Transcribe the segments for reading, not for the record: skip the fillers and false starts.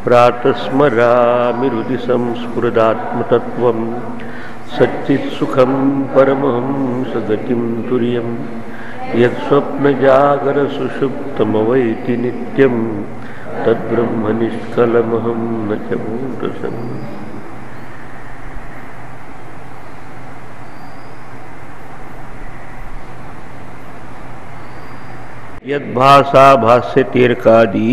प्रातस्मरामि हृदि संस्फुरदात्मतत्त्वं सच्चित्सुखं परमहंसगतिं तुर्यं यत्स्वप्नजागरसुषुप्तमवैति नित्यं तद्ब्रह्म निष्कलमहं न च मूढसम्। यद्भासा भाष्यतेर्कादी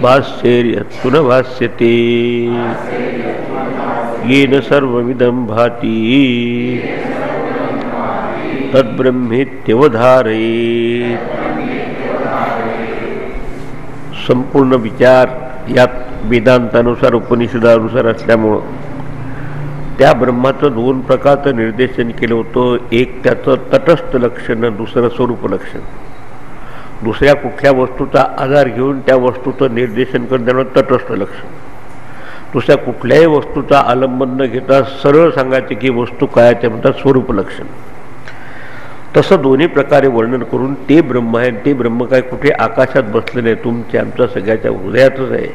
भाष्येर्यत्पुनः भाष्यते येन सर्वमिदं भाति तद्ब्रह्मेत्यवधारयेत्। संपूर्ण विचार यात वेदांतानुसार उपनिषदानुसार असल्यामुळं त्या ब्रह्माचं दोन प्रकारचं निर्देशन केलं होतं. एक त्याचं तटस्थ लक्षण, दुसरं स्वरूप लक्षण. दुसऱ्या कुठल्या वस्तूचा आधार घेऊन त्या वस्तूचं निर्देशन करण्यावर तटस्थ लक्षण. दुसऱ्या कुठल्याही वस्तूचा अवलंबन न घेता सरळ सांगायचे की वस्तू काय ते म्हणतात स्वरूप लक्षण. तसं दोन्ही प्रकारे वर्णन करून ते ब्रह्म आहे. ते ब्रह्म काय कुठे आकाशात बसले नाही, तुमच्या आमच्या सगळ्याच्या हृदयातच आहे,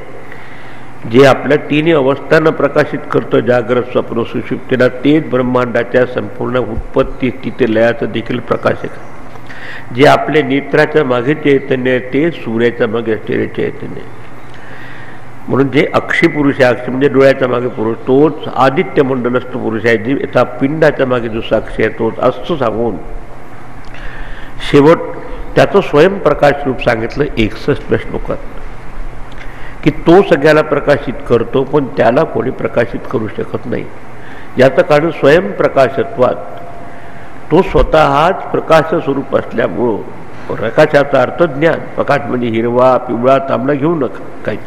जे आपल्या तिन्ही अवस्थांना प्रकाशित करतं, जागृत स्वप्न सुषुप्तीला. तेच ब्रह्मांडाच्या संपूर्ण उत्पत्ती स्थिती लयाचं देखील प्रकाशक आहे. जे आपल्या नेत्राच्या मागे चैतन्य आहे तेच सूर्याच्या मागे असलेले चैतन्य आहे. म्हणून जे अक्षी पुरुष आहे, अक्षी म्हणजे डोळ्याच्या मागे पुरुष, तोच आदित्य मंडलस्थ पुरुष आहे. जे त्या पिंडाच्या मागे जो साक्षी आहे तोच असं सांगून शेवट त्याचं स्वयंप्रकाश रूप सांगितलं 61 श्लोकात, की तो सगळ्याला प्रकाशित करतो पण त्याला कोणी प्रकाशित करू शकत नाही. याचं कारण स्वयंप्रकाशत्वात तो स्वतःच प्रकाश स्वरूप असल्यामुळं प्रकाशाचा अर्थ ज्ञान. प्रकाश म्हणजे हिरवा, पिवळा, तांबडा घेऊ नका काही.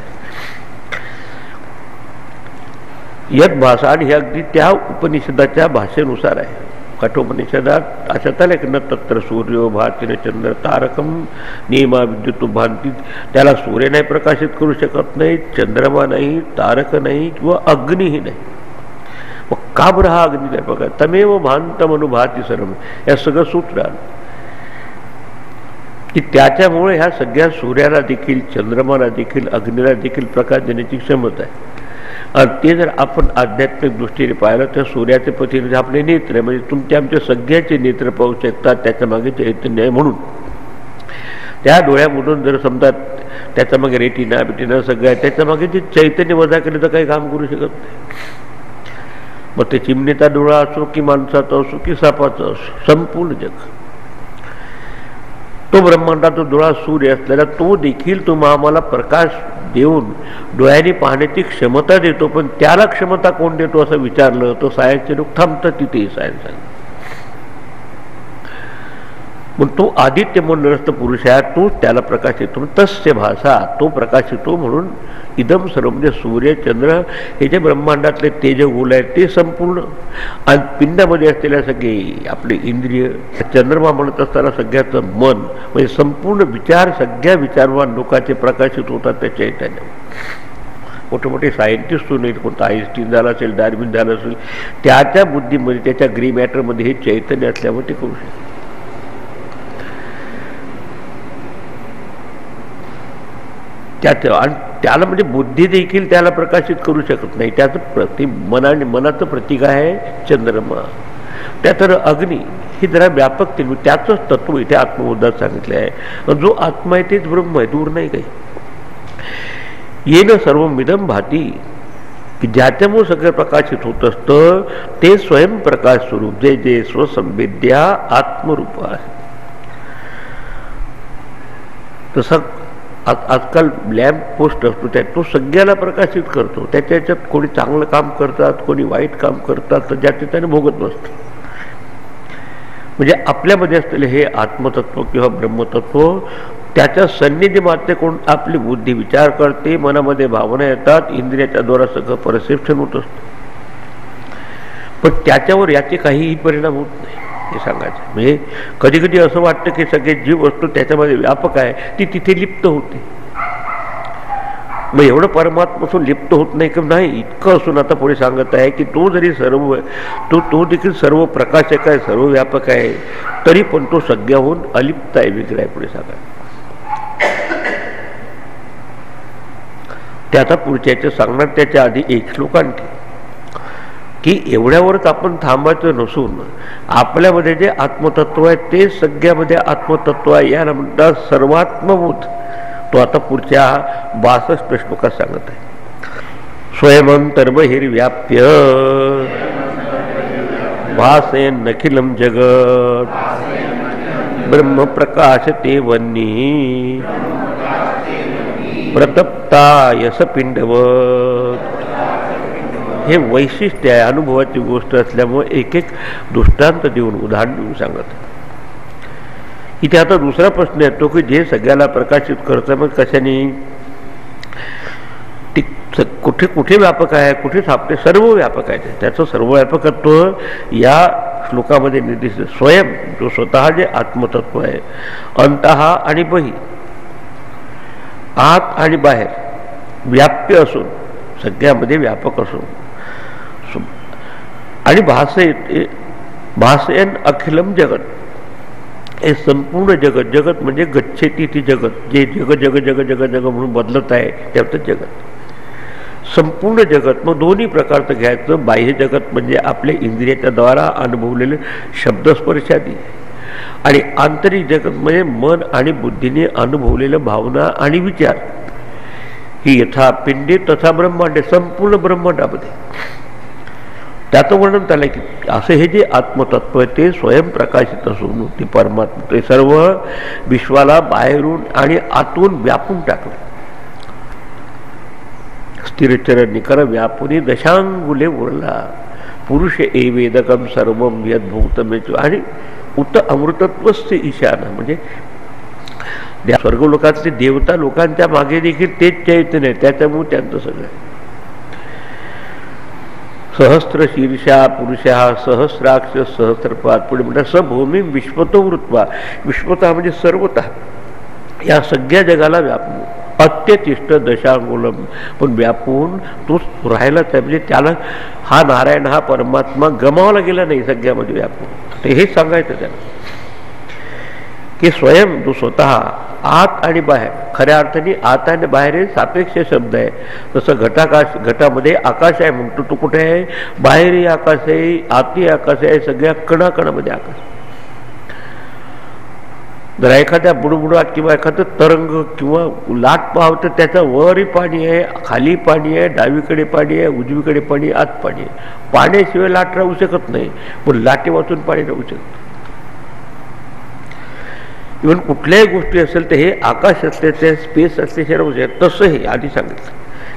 यद भाषा, आणि हे अगदी त्या उपनिषदाच्या भाषेनुसार आहे. कठोपनिषदात अशात आलं की न तत्र सूर्यो भाती न चंद्र तारकम नियमा विद्युत भांती. त्याला सूर्य नाही प्रकाशित करू शकत नाही, चंद्रमा नाही, तारक नाही किंवा अग्निही नाही. मग का बरं हा अग्नी नाही बघा. तमेव भांतमनुभूती सर्व, या सगळं सूत्र आलं की त्याच्यामुळे ह्या सगळ्या सूर्याला देखील, चंद्रमाला देखील, अग्नीला देखील प्रकाश देण्याची क्षमता आहे. आणि ते जर आपण आध्यात्मिक दृष्टीने पाहिलं तर सूर्याचे पती आपले नेत्र आहे, म्हणजे तुमच्या आमच्या सगळ्याचे नेत्र पाहू शकतात. त्याच्या मागे चैतन्य आहे म्हणून त्या डोळ्यामधून जर समजा त्याच्या मागे रेटिना बिटिना सगळं आहे, त्याच्या मागे जे चैतन्य वजा केलं तर काही काम करू शकत नाही. मग ते चिमणीचा डोळा असो की माणसाचा असो की सापाचा असो, संपूर्ण जग तो ब्रह्मांडाचा डोळा सूर्य असलेला तो देखील तुम्हा आम्हाला प्रकाश देऊन डोळ्याने पाहण्याची क्षमता देतो. पण त्याला क्षमता कोण देतो असं विचारलं तर सायन्सचे लोक थांबतात तिथेही. सायन्स आहे मग तो आदित्य मंडलस्थ पुरुष आहे, तोच त्याला प्रकाश येतो. तस्य भाषा, तो प्रकाश येतो. म्हणून इदम सर्व म्हणजे सूर्य, चंद्र हे जे ब्रह्मांडातले तेजगोल आहेत ते संपूर्ण, आणि पिंडामध्ये असलेल्या सगळे आपले इंद्रिय, चंद्रमा म्हणत असताना सगळ्याचं मन म्हणजे संपूर्ण विचार, सगळ्या विचारवान लोकांचे प्रकाशित होतात त्या चैतन्य. मोठे मोठे सायंटिस्ट नाही, कोणता आईन्स्टीन झाला असेल, डार्विन झाला असेल, त्याच्या बुद्धीमध्ये, त्याच्या ग्री मॅटरमध्ये हे चैतन्य असल्यामुळे ते करू शकतात. आणि त्याला म्हणजे बुद्धी देखील त्याला प्रकाशित करू शकत नाही. त्याचं मनाचं प्रतीक आहे चंद्रमा. त्याचं अग्नी ही जरा व्यापक केली, त्याचंच तत्व इथे आत्मबोधात सांगितलं आहे. जो आत्मा आहे तेच ब्रह्म आहे, दूर नाही काही. येणं सर्व मिदम भाती, की ज्याच्यामुळे सगळं प्रकाशित होत असतं ते स्वयंप्रकाश स्वरूप जे जे स्वसंवेद्या आत्मरूप आहे. तसं आजकाल लॅम्प पोस्ट असतो त्यात तो सगळ्याला प्रकाशित करतो. त्याच्या याच्यात कोणी चांगलं काम करतात, कोणी वाईट काम करतात, तर ज्याचे त्याने भोगत बसतं. म्हणजे आपल्यामध्ये असलेले हे आत्मतत्व किंवा ब्रह्मतत्व त्याच्या सन्निधी मात्र कोण आपली बुद्धी विचार करते, मनामध्ये भावना येतात, इंद्रियाच्या द्वारा सगळं परसेप्शन होत असतं. पण त्याच्यावर याचे काहीही परिणाम होत नाही हे सांगायचं. म्हणजे कधी कधी असं वाटतं की सगळे जी वस्तू त्याच्यामध्ये व्यापक आहे ती तिथे लिप्त होते. मग एवढं परमात्म्यापासून लिप्त होत नाही की नाही, इतकं असून आता पुढे सांगत आहे की तो जरी सर्व तो देखील सर्व प्रकाशक आहे, सर्व व्यापक आहे, तरी पण तो सगळ्याहून अलिप्त आहे, वेगळा आहे. पुढे सांगा त्याचा पुढच्याचं सांगणार. त्याच्या आधी एक श्लोक आणखी, की एवढ्यावरच आपण थांबायचं नसून आपल्यामध्ये जे आत्मतत्व आहे ते सगळ्यामध्ये आत्मतत्व आहे, याला म्हणतात सर्वात्मभूत. तो आता पुढच्या 62 श्लोकात सांगत आहे. स्वयंतर्बहिर्व्याप्य भासेन अखिलम जगत ब्रह्मप्रकाशते वन्नी प्रतप्ता यशपिंडवत. हे वैशिष्ट्य आहे, अनुभवाची गोष्ट असल्यामुळे एक एक दृष्टांत देऊन उदाहरण देऊन सांगत. इथे आता दुसरा प्रश्न येतो की जे सगळ्याला प्रकाशित करतं मग कशाने, कुठे कुठे व्यापक आहे, कुठे सापडे, सर्व व्यापक आहे. त्याचं सर्व व्यापकत्व या श्लोकामध्ये निर्दिष्ट. स्वयं जो स्वतः जे आत्मतत्व आहे, अंतः आणि बही, आत आणि बाहेर व्याप्य असून, सगळ्यामध्ये व्यापक असून, आणि भासेन अखिलम जगत, हे संपूर्ण जगत. जगत म्हणजे गच्छेती ती जगत, जे जग जग जग जग जग म्हणून बदलत आहे त्याचं जगत, संपूर्ण जगत. मग दोन्ही प्रकारचं घ्यायचं. बाह्य जगत म्हणजे आपल्या इंद्रियाच्या द्वारा अनुभवलेले शब्दस्पर्शादी, आणि आंतरिक जगत म्हणजे मन आणि बुद्धीने अनुभवलेलं भावना आणि विचार. ही यथा पिंडे तथा ब्रह्मांडे, संपूर्ण ब्रह्मांडामध्ये त्याचं वर्णन झालं की असं हे जे आत्मतत्व आहे ते स्वयंप्रकाशित असून ते परमात्मा, ते सर्व विश्वाला बाहेरून आणि आतून व्यापून टाकलं. स्थिरचर निकर व्यापुनी दशांगुले उरला पुरुष एवेदकम सर्वम यद्भूतमेच. आणि उत अमृतत्वस्य ईशान, म्हणजे स्वर्गलोकातले देवता लोकांच्या मागे देखील तेच चैतन्य आहे, त्याच्यामुळे त्यांचं सगळं. सहस्र शीर्षा पुरुषा सहस्राक्ष सहस्रपाद. पुढे म्हणतात सभूमी विश्वतो वृत्वा, विश्वता म्हणजे सर्वतः या सगळ्या जगाला व्यापून, अत्यतिष्ठ दशांगुलम, पण व्यापून तोच राहिलाच आहे. म्हणजे त्याला हा नारायण हा परमात्मा गमावला गेला नाही, सगळ्यामध्ये व्यापून. तर हे सांगायचं त्याला की स्वयं जो स्वतः आत आणि बाहेर, खऱ्या अर्थाने आत आणि बाहेर हे सापेक्ष शब्द आहे. जसं घटाकाश, घटामध्ये आकाश आहे म्हणतो तो कुठे आहे, बाहेरही आकाश आहे, आतही आकाश आहे, सगळ्या कणाकणामध्ये आकाश. जर एखाद्या बुडबुडात किंवा एखादं तरंग किंवा लाट पाहावं तर त्याच्या वरही पाणी आहे, खाली पाणी आहे, डावीकडे पाणी आहे, उजवीकडे पाणी, आत पाणी आहे. पाण्याशिवाय लाट राहू शकत नाही, पण लाटे वाचून पाणी राहू शकतं. इव्हन कुठल्याही गोष्टी असेल तर हे आकाश असले ते स्पेस असले सर्व. तसं हे आधी सांगितलं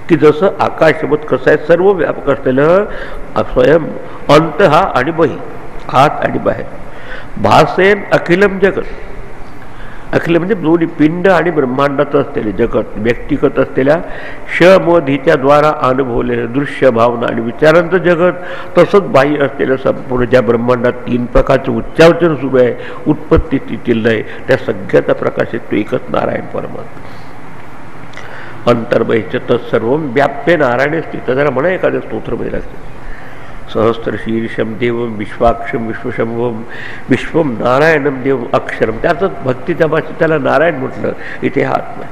की जसं आकाशसोबत कसं आहे सर्व व्यापक असलेलं स्वयं अंतः आणि बही, आत आणि बाहेर. भासेन अखिलम जगत, अखिल म्हणजे दोन्ही पिंड आणि ब्रह्मांडाचं असलेले जगत, व्यक्तिगत असलेल्या शमधीच्या द्वारा अनुभवलेलं दृश्य भावना आणि विचारांचं जगत. तसंच बाह्य असलेलं संपूर्ण ज्या ब्रह्मांडात 3 प्रकारचं उच्चावचन सुरू आहे, उत्पत्ती स्थिती लय, त्या सगळ्याचा प्रकाशित तो एकच नारायण परमात्मा. अंतर्बहिश्च तत्सर्व व्याप्य नारायण स्थित. जरा म्हणा एखाद्या स्तोत्रमध्ये लागते, सहस्र शीर्षम देवम विश्वाक्षम विश्वशंभम विश्वम नारायणम देवम अक्षरम. त्याच भक्तीच्या भाषेत त्याला नारायण म्हटलं. इथे हा आत्मा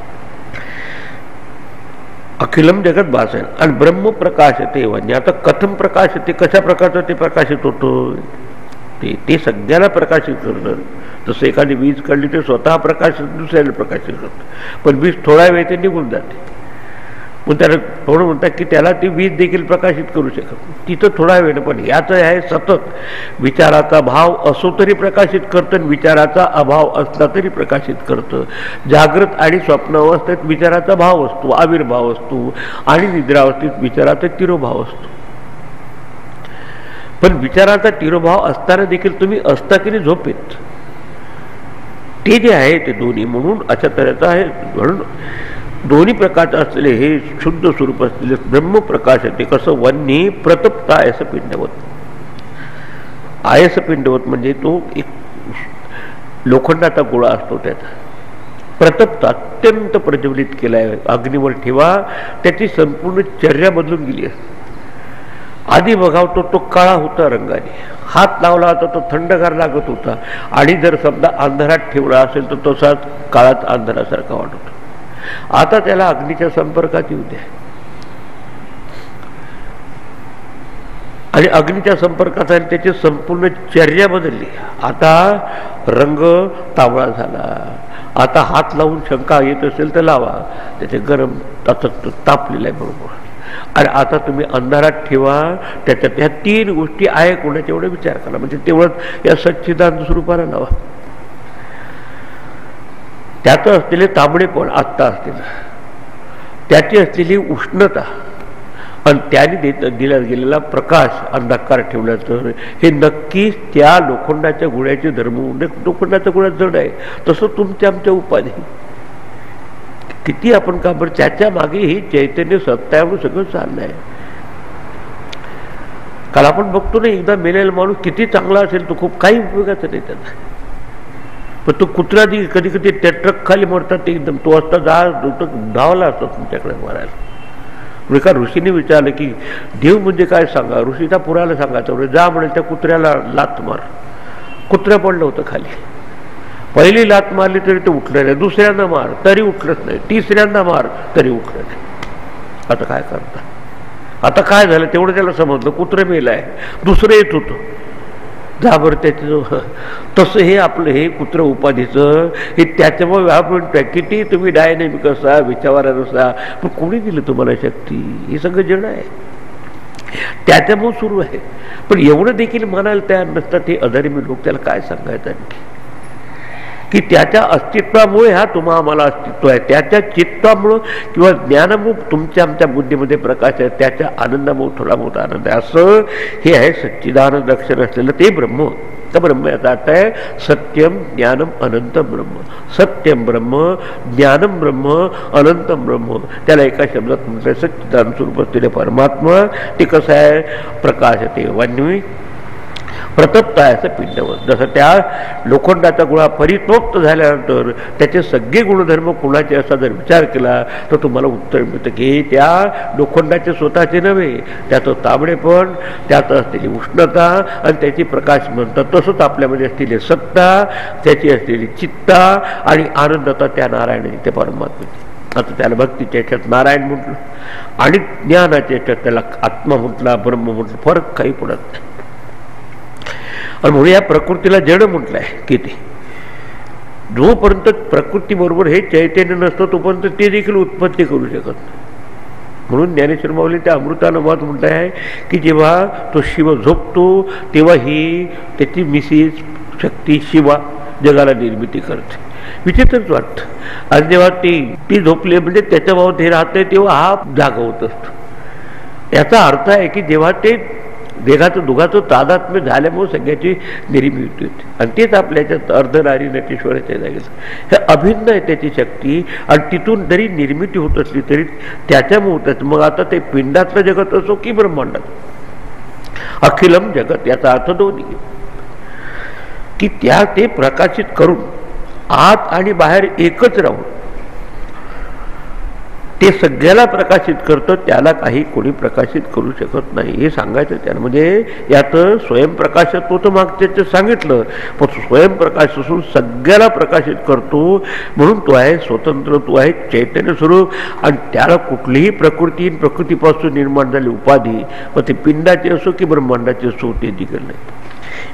अखिलम जगत भासेन. आणि ब्रह्म प्रकाशते वन्य. आता कथम प्रकाशते, कशा प्रकारचं ते प्रकाशित होतं, ते सगळ्याला प्रकाशित करणं. तसं एखादी वीज काढली ते स्वतः प्रकाशित दुसऱ्याला प्रकाशित करतं, पण वीज थोडा वेळ ते निघून जाते. मग त्याला थोडं म्हणतात की त्याला ती वीज देखील प्रकाशित करू शकत, तिथं थोडा वेळ. पण याचं आहे सतत विचाराचा भाव असो तरी प्रकाशित करतं, विचाराचा अभाव असला तरी प्रकाशित करतं. जागृत आणि स्वप्नावस्थेत विचाराचा भाव असतो, आविर्भाव असतो, आणि निद्रावस्थेत विचाराचा तिरोभाव असतो. पण विचाराचा तिरोभाव असताना देखील तुम्ही असता की नाही झोपेत, ते जे आहे ते दोन्ही म्हणून अशा तऱ्हेचं आहे. म्हणून दोन्ही प्रकारचं असलेले हे शुद्ध स्वरूप असलेले ब्रह्मप्रकाश आहे. ते कसं वन्नी प्रतप्त आयस पिंडवत. आयस पिंडवत म्हणजे तो एक लोखंडाचा गोळा असतो, त्याचा प्रतप्त अत्यंत प्रज्वलित केला आहे. अग्नीवर ठेवा, त्याची संपूर्ण चर्या बदलून गेली असते. आधी बघावतो तो काळा होता रंगाने, हात लावला होता तो थंडगार लागत होता, आणि जर समजा अंधारात ठेवला असेल तर तसाच काळात अंधारासारखा वाटत. आता त्याला अग्नीच्या संपर्कात येऊ द्या, आणि अग्नीच्या संपर्कात आले, त्याची संपूर्ण चर्या बदलली. आता रंग तांबडा झाला. आता हात लावून शंका येत असेल तर लावा, त्याचे गरम तापलेलं आहे बरोबर. आणि आता तुम्ही अंधारात ठेवा, त्याच्यात ह्या 3 गोष्टी आहे कोणाच्या एवढा विचार करा. म्हणजे तेवढंच या सच्चिदानंद स्वरूपाला लावा. त्यात असलेले तांबडेपण आत्ता असलेलं, त्याची असलेली उष्णता आणि त्याने दिला गेलेला प्रकाश, अंधकार ठेवला तर हे नक्कीच त्या लोखंडाच्या गुळ्याचे धर्म. लोखंडाचा गुळा जड आहे, तसं तुमच्या आमच्या उपाधी किती आपण का बरं, त्याच्या मागे ही चैतन्य सत्यावर सगळं चाललं आहे. काल आपण बघतो ना, एकदा मेलेला माणूस किती चांगला असेल तो खूप काही उपयोगाचा नाही त्याचा. पण तो कुत्रा कधी कधी त्या ट्रक खाली मरतात ते एकदम, तो असता धावला असतो तुमच्याकडे मारायला. एका ऋषीने विचारलं की देव म्हणजे काय सांगा. ऋषीचा पुराला सांगायचं, जा म्हणे त्या कुत्र्याला लात मार. कुत्र्या पडलं होतं खाली. पहिली लात मारली तरी ते उठलं नाही, दुसऱ्यांदा मार तरी उठलंच नाही, तिसऱ्यांदा मार तरी उठलं नाही. आता काय करता. आता काय झालं तेवढं त्याला समजलं, कुत्रं मेलाय, दुसरं येत होतं. जा बरं त्याचं. तसं हे आपलं हे कुत्र उपाधीचं हे त्याच्यामुळे म्हणतोय किती तुम्ही डायनॅमिक असा, विचारात असा, पण कोणी दिलं तुम्हाला शक्ती. हे सगळं जण आहे, त्याच्यामुळे सुरू आहे. पण एवढं देखील म्हणायला तयार नसतात हे अधर्मी लोक. त्याला काय सांगायचं आणखी की त्याच्या अस्तित्वामुळे हा आम्हाला अस्तित्व आहे, त्याच्या चित्तामुळं किंवा ज्ञानामुळे तुमच्या आमच्या बुद्धीमध्ये प्रकाश आहे, त्याच्या आनंदामुळे थोडा मोठा आनंद आहे. असं हे आहे सच्चिदानंद लक्षण असलेलं ते ब्रह्म. तर ब्रह्म याचा अर्थ आहे सत्यम ज्ञानम अनंतम ब्रह्म. सत्यम ब्रह्म, ज्ञानम ब्रह्म, अनंतम ब्रह्म. त्याला एका शब्दात म्हटलं सच्चिदानंद स्वरूप असलेले परमात्मा. ते कसं आहे, प्रकाश ते वन्वी प्रतप्त आहे असं पिंडवत. जसं त्या लोखंडाचा गुळा परितोक्त झाल्यानंतर त्याचे सगळे गुणधर्म कोणाचे असा जर विचार केला तर तुम्हाला उत्तर मिळतं की त्या लोखंडाचे स्वतःचे नव्हे, त्याचं तांबडेपण, त्यात असलेली उष्णता आणि त्याची प्रकाश म्हणतात. तसंच आपल्यामध्ये असलेली सत्ता, त्याची असलेली चित्ता आणि आनंदता त्या नारायणाची, त्या परमात्म्याची. आता त्याला भक्तीच्या याच्यात नारायण म्हटलं आणि ज्ञानाच्या याच्यात त्याला आत्मा म्हटला, ब्रह्म म्हटलं. फरक काही पडत नाही. आणि म्हणून या प्रकृतीला जड म्हटलंय. किती जोपर्यंत प्रकृती बरोबर हे चैतन्य नसतं तोपर्यंत ते देखील उत्पत्ती करू शकत नाही. म्हणून ज्ञानेश्वर माऊली त्या अमृतानुभवात म्हटलं आहे की जेव्हा तो शिव झोपतो तेव्हा ही त्याची मिसेस शक्ती शिवा जगाला निर्मिती करते. विचित्रच वाटतं. आणि जेव्हा ती झोपली म्हणजे त्याच्या भावात हे राहत नाही तेव्हा हा जागा होत असतो. याचा अर्थ आहे की जेव्हा ते देहाचं दुघाचं तादात्म्य झाल्यामुळे सगळ्याची निर्मिती होते. आणि तेच आपल्या याच्यात अर्धनारी नटेश्वराच्या जागेत हे अभिन्न आहे त्याची शक्ती. आणि तिथून जरी निर्मिती होत असली तरी त्याच्यामुळे होत. मग आता ते पिंडातलं जगत असो की ब्रह्मांडात अखिलम जगत, याचा अर्थ दोन्ही की ते प्रकाशित करून आत आणि बाहेर एकच राहून ते सगळ्याला प्रकाशित करतं. त्याला काही कोणी प्रकाशित करू शकत नाही हे सांगायचं त्याला. म्हणजे यात स्वयंप्रकाशत्व तर मागच्या सांगितलं, पण स्वयंप्रकाश असून सगळ्याला प्रकाशित करतो म्हणून तो आहे स्वतंत्र, तो आहे चैतन्य स्वरूप. आणि त्याला कुठलीही प्रकृतीपासून निर्माण झाली उपाधी, मग ते पिंडाची असो की ब्रह्मांडाची असो, ते देखील नाही.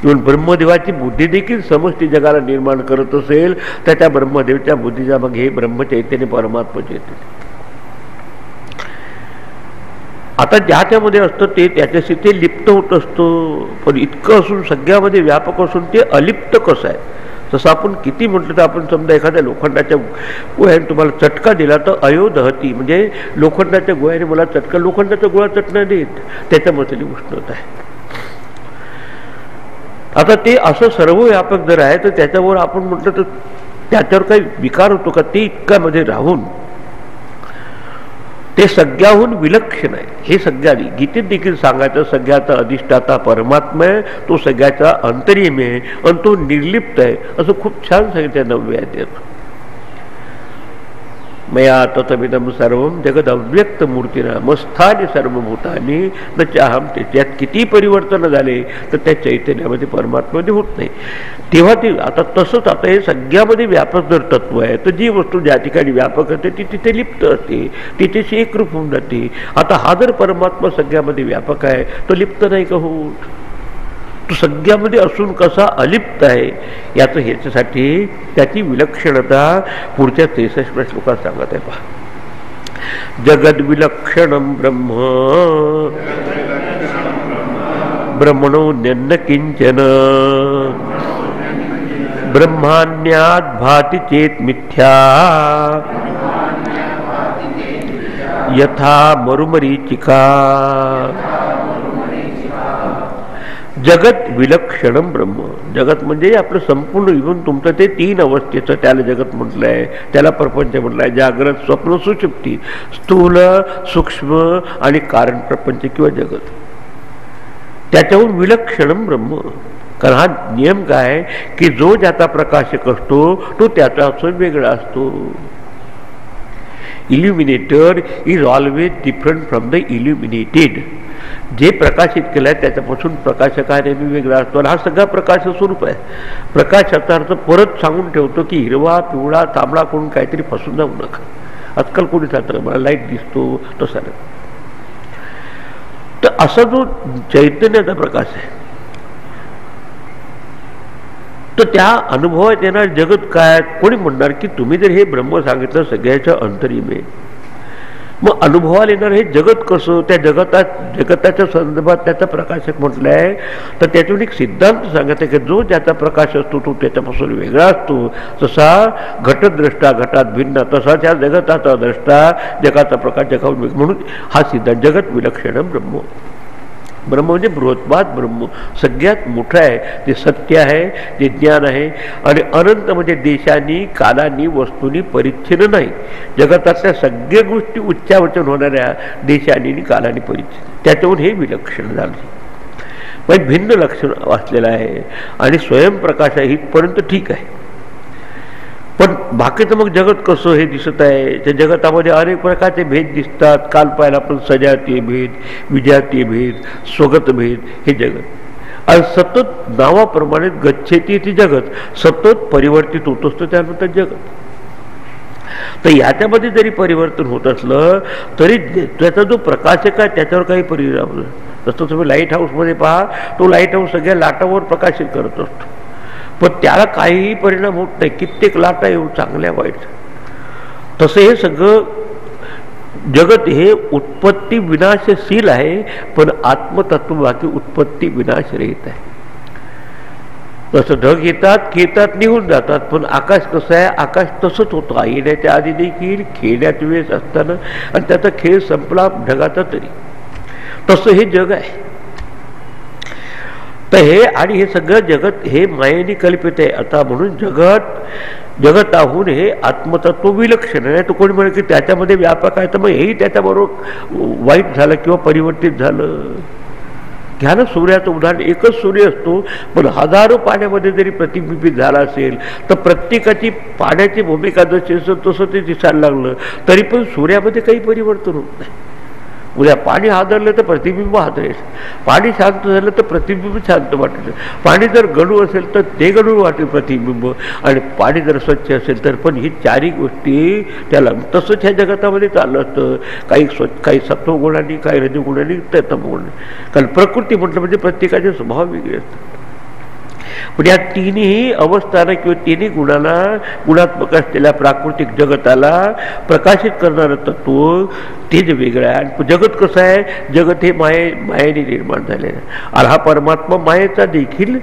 इव्हन ब्रह्मदेवाची बुद्धी देखील समष्टी जगाला निर्माण करत असेल तर त्या ब्रह्मदेवाच्या बुद्धीच्या मग हे ब्रह्मचैतन्य परमात्मा चैतन्य. आता ज्याच्यामध्ये असतं ते त्याच्याशी ते लिप्त होत असतं. पण इतकं असून सगळ्यामध्ये व्यापक असून ते अलिप्त कसं आहे. तसं आपण किती म्हटलं तर आपण समजा एखाद्या लोखंडाच्या गोळ्याने तुम्हाला चटका दिला तर अयोदहती, म्हणजे लोखंडाच्या गोळ्याने मला चटका, लोखंडाचा गोळा चटणा देत, त्याच्यामध्ये उष्णता आहे. आता ते असं सर्व व्यापक जर आहे तर त्याच्यावर आपण म्हटलं तर त्याच्यावर काही विकार होतो का. ते इतक्यामध्ये राहून ते सगळ्याहून विलक्षण आहे. हे सगळ्या गीतेत देखील सांगायचं, सगळ्याचा अधिष्ठाता परमात्मा आहे, तो सगळ्याचा अंतर्यामी आहे आणि तो निर्लिप्त आहे, असं खूप छान सांगितलं 9व्या अध्यायात. मया ततमिदं सर्वं जगद अव्यक्त मूर्तीना मस्थानी सर्वभूतानी न चाहम ते. त्यात किती परिवर्तन झाले तर त्या चैतन्यामध्ये परमात्म्यामध्ये होत नाही. तेव्हा ते आता तसंच आता हे सगळ्यामध्ये व्यापक जर तत्व आहे तर जी वस्तू ज्या ठिकाणी व्यापक असते ती तिथे लिप्त असते, तिथेशी एकरूप होऊन जाते. आता हा जर परमात्मा सगळ्यामध्ये व्यापक आहे तो लिप्त नाही का होत? तो सगळ्यामध्ये असून कसा अलिप्त आहे याचं ह्याच्यासाठी त्याची विलक्षणता पुढच्या 63 श्लोकात सांगत आहे. पहा, जगद विलक्षणं ब्रह्म ब्रह्मणो न्यन्न किंचन ब्रह्मान्यात् भाति चेत मिथ्या यथा मरुमरीचिका. जगत विलक्षणम ब्रह्म. जगत म्हणजे आपलं संपूर्ण इव्हन तुमचं ते 3 अवस्थेचं त्याला जगत म्हटलं आहे, त्याला प्रपंच म्हटलं आहे. जागृत, स्वप्न, सुषुप्ती, स्थूल, सूक्ष्म आणि कारण प्रपंच किंवा जगत. त्याच्याहून विलक्षणम ब्रह्म. कारण हा नियम काय की जो ज्याचा प्रकाशक असतो तो त्याचा असून वेगळा असतो. इल्युमिनेटर is always different from the illuminated. जे प्रकाशित केलं आहे त्याच्यापासून प्रकाशक हा नेहमी वेगळा असतो. आणि हा सगळा प्रकाश स्वरूप आहे. प्रकाशाचा अर्थ परत सांगून ठेवतो की हिरवा, पिवळा, तांबडा करून काहीतरी फसून जाऊ नका. आजकाल कोणी सांगतं मला लाईट दिसतो तसा नाही. तर असा जो चैतन्याचा प्रकाश आहे तर त्या अनुभवात येणार जगत काय? कोणी म्हणणार की तुम्ही जर हे ब्रह्म सांगितलं सगळ्याच्या अंतरिमे, मग अनुभवाला येणार हे जगत कसं? त्या जगताच्या संदर्भात त्याचा प्रकाशक म्हटलं आहे तर त्याच्यावर एक सिद्धांत सांगत आहे की जो ज्याचा प्रकाश असतो तो त्याच्यापासून वेगळा असतो. जसा घटद्रष्टा घटात भिन्न तसा त्या जगताचा द्रष्टा जगाचा प्रकाश जगाहून वेगळा. म्हणून हा सिद्धांत जगत विलक्षण ब्रह्म. ब्रह्म म्हणजे बृहत्पाद ब्रह्म, सगळ्यात मोठं आहे. ते सत्य आहे, ते ज्ञान आहे. आणि अनंत म्हणजे देशांनी, कालांनी, वस्तूंनी परिच्छिन्न नाही. जगतातल्या सगळ्या गोष्टी उच्चावचन होणाऱ्या देशांनी, कालांनी परिच्छिन्न. त्याच्याहून हे विलक्षण झालं. म्हणजे भिन्न लक्षण असलेलं आहे. आणि स्वयंप्रकाश आहे इथपर्यंत ठीक आहे. पण बाकीचं मग जगत कसं हे दिसत आहे. त्या जगतामध्ये अनेक प्रकारचे भेद दिसतात. काल पाहिलं आपण सजातीय भेद, विजातीय भेद, स्वगत भेद, हे जगत. आणि सतत नावाप्रमाणे गच्छेती ती जगत सतत परिवर्तित होत असतं, त्यानंतर जगत. तर याच्यामध्ये जरी परिवर्तन होत असलं तरी त्याचा जो प्रकाशक आहे त्याच्यावर काही परिणाम नाही. जसं तुम्ही लाईट हाऊसमध्ये पहा, तो लाईट हाऊस सगळ्या लाटावर प्रकाशित करत असतो पण त्याला काहीही परिणाम होत नाही. कित्येक लाटा येऊ चांगल्या वाईट. तसं हे सगळं जगत हे उत्पत्ती विनाशशील आहे पण आत्मतत्व बाकी उत्पत्ती विनाश रहित आहे. तसं ढग येतात निघून जातात पण आकाश कसं आहे? आकाश तसंच होतं. येण्याच्या आधी देखील खेळण्यात वेळेस असताना आणि त्याचा खेळ संपला ढगाचा तरी. तसं हे जग आहे. तर हे आणि हे सगळं जगत हे मायेने कल्पित आहे. आता म्हणून जगताहून हे आत्मतत्व विलक्षण आहे. तो कोणी म्हणे की त्याच्यामध्ये व्यापक आहे तर मग हेही त्याच्याबरोबर वाईट झालं किंवा परिवर्तित झालं. घ्या ना सूर्याचं उदाहरण. एकच सूर्य असतो पण हजारो पाण्यामध्ये जरी प्रतिबिंबित झाला असेल तर प्रत्येकाची पाण्याची भूमिका जशी असेल तसं ते दिसायला लागलं तरी पण सूर्यामध्ये काही परिवर्तन होत नाही. उद्या पाणी हादरलं तर प्रतिबिंब हादरेल, पाणी शांत झालं तर प्रतिबिंब शांत वाटेल. पाणी जर गढूळ असेल तर ते गढूळ वाटेल प्रतिबिंब, आणि पाणी जर स्वच्छ असेल तर. पण ही चारही गोष्टी त्याला तसंच ह्या जगतामध्ये चाललं असतं. काही सत्वगुणांनी, काही रजगुणांनी, तर तमगुणांनी. कारण प्रकृती म्हटलं म्हणजे प्रत्येकाचे स्वभाव वेगळे असतात. पण या तिन्ही अवस्थांना किंवा तिन्ही गुणात्मक असलेल्या प्राकृतिक जगताला प्रकाशित करणारं तत्व ते जे वेगळं आहे. आणि जगत कसं आहे? जगत हे मायेने निर्माण झालेलं आहे. आणि हा परमात्मा मायेचा देखील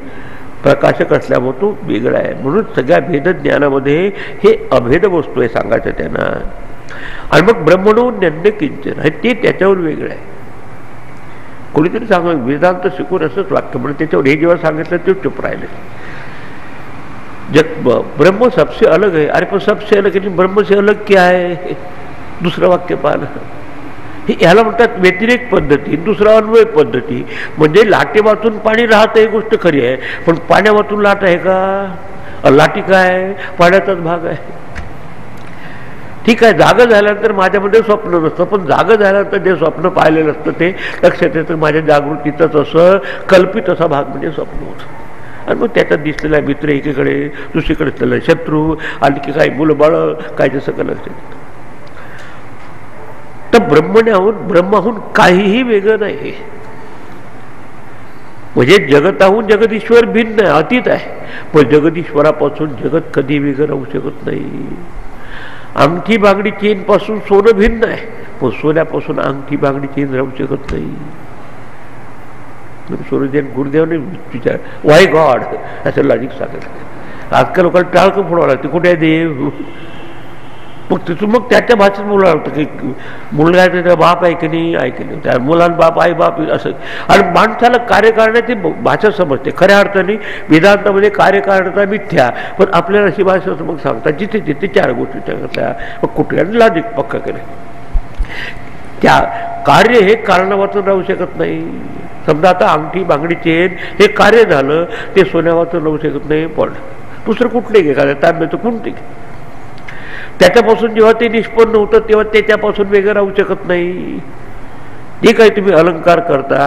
प्रकाशक असल्यामुळे तो वेगळा आहे. म्हणून सगळ्या भेद ज्ञानामध्ये हे अभेद वस्तू आहे सांगायचं त्यांना. आणि मग ब्रह्मणो न्यन्य किंचन आहे ते त्याच्यावर वेगळं आहे. कोणीतरी सांगा वेदांत शिकून असंच वाक्य म्हणून त्याच्यावर हे जेव्हा सांगितलं ते चुप राहिले. ब्रह्म सबसे अलग है. अरे पण सबसे अलग है, ब्रह्म से अलग क्या है? दुसरं वाक्य पाहिलं. हे ह्याला म्हणतात व्यतिरेक पद्धती, दुसरा अन्वय पद्धती. म्हणजे लाटे वाचून पाणी राहतं ही गोष्ट खरी आहे पण पाण्या वाचून लाट आहे का? लाटी काय? पाण्याचाच भाग आहे. ठीक आहे, जागं झाल्यानंतर माझ्यामध्ये स्वप्न नसतं, पण जागं झाल्यानंतर जे स्वप्न पाहिलेलं असतं ते लक्षात येतं माझ्या जागृतीतच असं कल्पित असा भाग म्हणजे स्वप्न होतं. आणि मग त्याच्यात दिसलेला मित्र एकीकडे, दुसरीकडे असलेला शत्रू, आणखी काही मुलंबाळं, काय ते सगळं लक्षात येतं. तर ब्रह्माहून काहीही वेगळं नाही. म्हणजे जगताहून जगदीश्वर भिन्न आहे, अतीत आहे. पण जगदीश्वरापासून जगत कधी वेगळं राहू शकत नाही. अंगठी बांगडी चेन पासून सोनं भिन्न आहे, पण सोन्यापासून अंगठी बांगडी चेन राहू शकत नाही. सूर्यजन गुरुदेवने विचार वाय गॉड असं लॉजिक सांगितलं. आजकाल लोकांना टाळकं फोडावं लागते, कुठे आहे देव. मग तिथून मग त्याच्या भाषेत बोलावं लागतं की मुलगा त्याचा बाप आहे की नाही, आहे की नाही, त्या मुलांना बाप आई बाप असं. आणि माणसाला कार्य करण्याची भाषा समजते. खऱ्या अर्थाने वेदांतामध्ये कार्यकारणता मिथ्या, पण आपल्याला अशी भाषा मग सांगतात जिथे जिथे चार गोष्टी सांगितल्या. मग कुठल्याने लॉजिक पक्का केलं. त्या कार्य हे कारणावाचून राहू शकत नाही. समजा आता अंगठी बांगडी चेन हे कार्य झालं, ते सोन्यावाचून राहू शकत नाही. पण दुसरं कुठले घे एखाद्या तांब्याचं कोणते घे, त्याच्यापासून जेव्हा ते निष्पन्न होतं तेव्हा त्याच्यापासून वेगळं राहू शकत नाही. जे काही तुम्ही अलंकार करता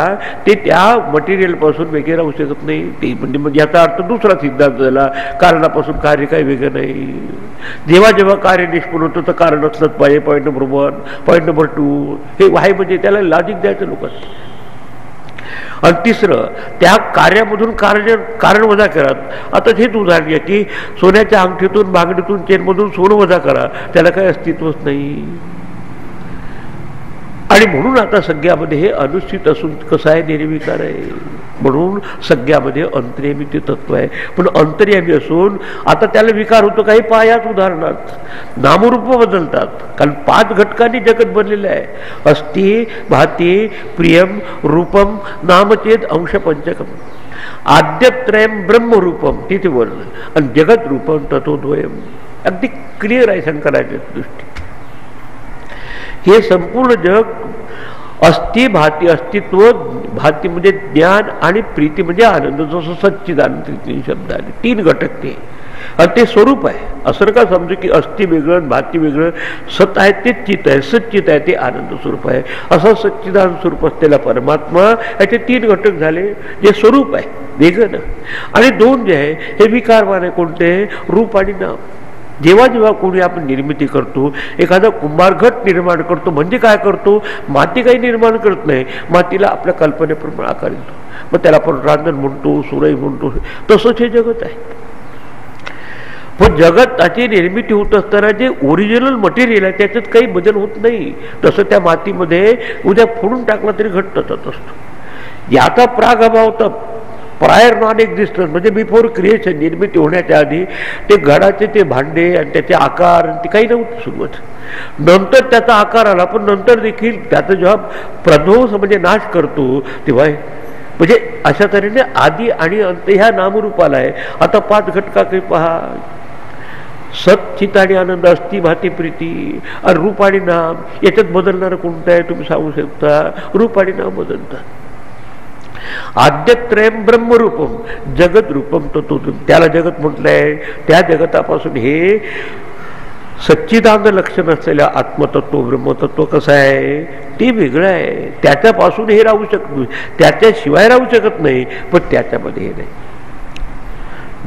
ते त्या मटेरियलपासून वेगळे राहू शकत नाही. ते म्हणजे याचा अर्थ दुसरा सिद्धांत झाला, कारणापासून कार्य काही वेगळं नाही. जेव्हा जेव्हा कार्य निष्पन्न होतं तर कारण असलंच पाहिजे. Point number 1. पॉईंट नंबर 2 हे आहे, म्हणजे त्याला लॉजिक द्यायचं लोकांना. आणि तिसरं, त्या कार्यामधून कारण वजा करत. आता हेच उदाहरण घ्या की सोन्याच्या अंगठीतून बांगडीतून चेनमधून सोनं वजा करा, त्याला काही अस्तित्वच नाही. आणि म्हणून आता सगळ्यामध्ये हे अनुचित असून कसं आहे, निर्विकार आहे. म्हणून सगळ्यामध्ये अंतर्यामी ते तत्व आहे. पण अंतर्यामी असून आता त्याला विकार होतो. काही पायाच उदाहरणार्थ नामरूप बदलतात, कारण 5 घटकांनी जगत बनलेलं आहे. अस्ति भाती प्रियम रूपम नामचेत अंश पंचकम आद्यत्रयम ब्रह्मरूपम तिथे वर्ण आणि जगत रूपम तत्वद्वयम. अगदी क्लिअर आहे शंकराच्या दृष्टी. हे संपूर्ण जग अस्ति भाती, अस्तित्व, भाती म्हणजे ज्ञान आणि प्रीती म्हणजे आनंद. जसं सच्चिदानंद 3 शब्द आले, 3 घटक ते. आणि ते स्वरूप आहे. असं का समजू की अस्ति वेगळं भाती वेगळं. सत आहे ते चित आहे, सच्चित आहे ते आनंद स्वरूप आहे. असं सच्चिदानंद स्वरूप असलेला परमात्मा, याचे 3 घटक झाले. जे स्वरूप आहे वेगळं ना, आणि 2 जे आहे हे विकारवान आहे. कोणते? रूप आणि नाम. जेव्हा जेव्हा कोणी आपण निर्मिती करतो, एखादा कुंभारघट निर्माण करतो, म्हणजे काय करतो, माती काही निर्माण करत नाही, मातीला आपल्या कल्पनेप्रमाणे आकार देतो. मग त्याला आपण रांजण म्हणतो, सुरई म्हणतो. तसंच हे जगत आहे. पण जगताची निर्मिती होत असताना जे ओरिजिनल मटेरियल आहे त्याच्यात काही बदल होत नाही. तसं त्या मातीमध्ये उद्या फोडून टाकला तरी घट्ट तसंच असतो. याचा प्रागभाव होता प्रायर नॉन एक्झिस्टन्स, म्हणजे बिफोर क्रिएशन, निर्मिती होण्याच्या आधी ते घडाचे ते भांडे आणि त्याचे आकार ते काही नव्हतं सुरुवात. नंतर त्याचा आकार आला, पण नंतर देखील त्याचा जेव्हा प्रध्वंस म्हणजे नाश करतो तेव्हा म्हणजे अशा तऱ्हेने आदी आणि अंत ह्या नामरूपाला आहे. आता 5 घटकाकडे पहा. सत चित आणि आनंद, अस्ति भाती प्रीती आणि रूप आणि नाम. याच्यात बदलणारं कोणतं आहे तुम्ही सांगू शकता? रूप आणि नाम बदलतात. आद्यत्रयम ब्रह्मरूपम जगत रूपम तत्व, त्याला जगत म्हटलंय. त्या जगतापासून हे सच्चिदानंद लक्षण असलेलं आत्मतत्व ब्रह्मतत्व कसं आहे ते वेगळं आहे. त्याच्यापासून हे राहू शकत नाही, त्याच्याशिवाय राहू शकत नाही, पण त्याच्यामध्ये हे नाही.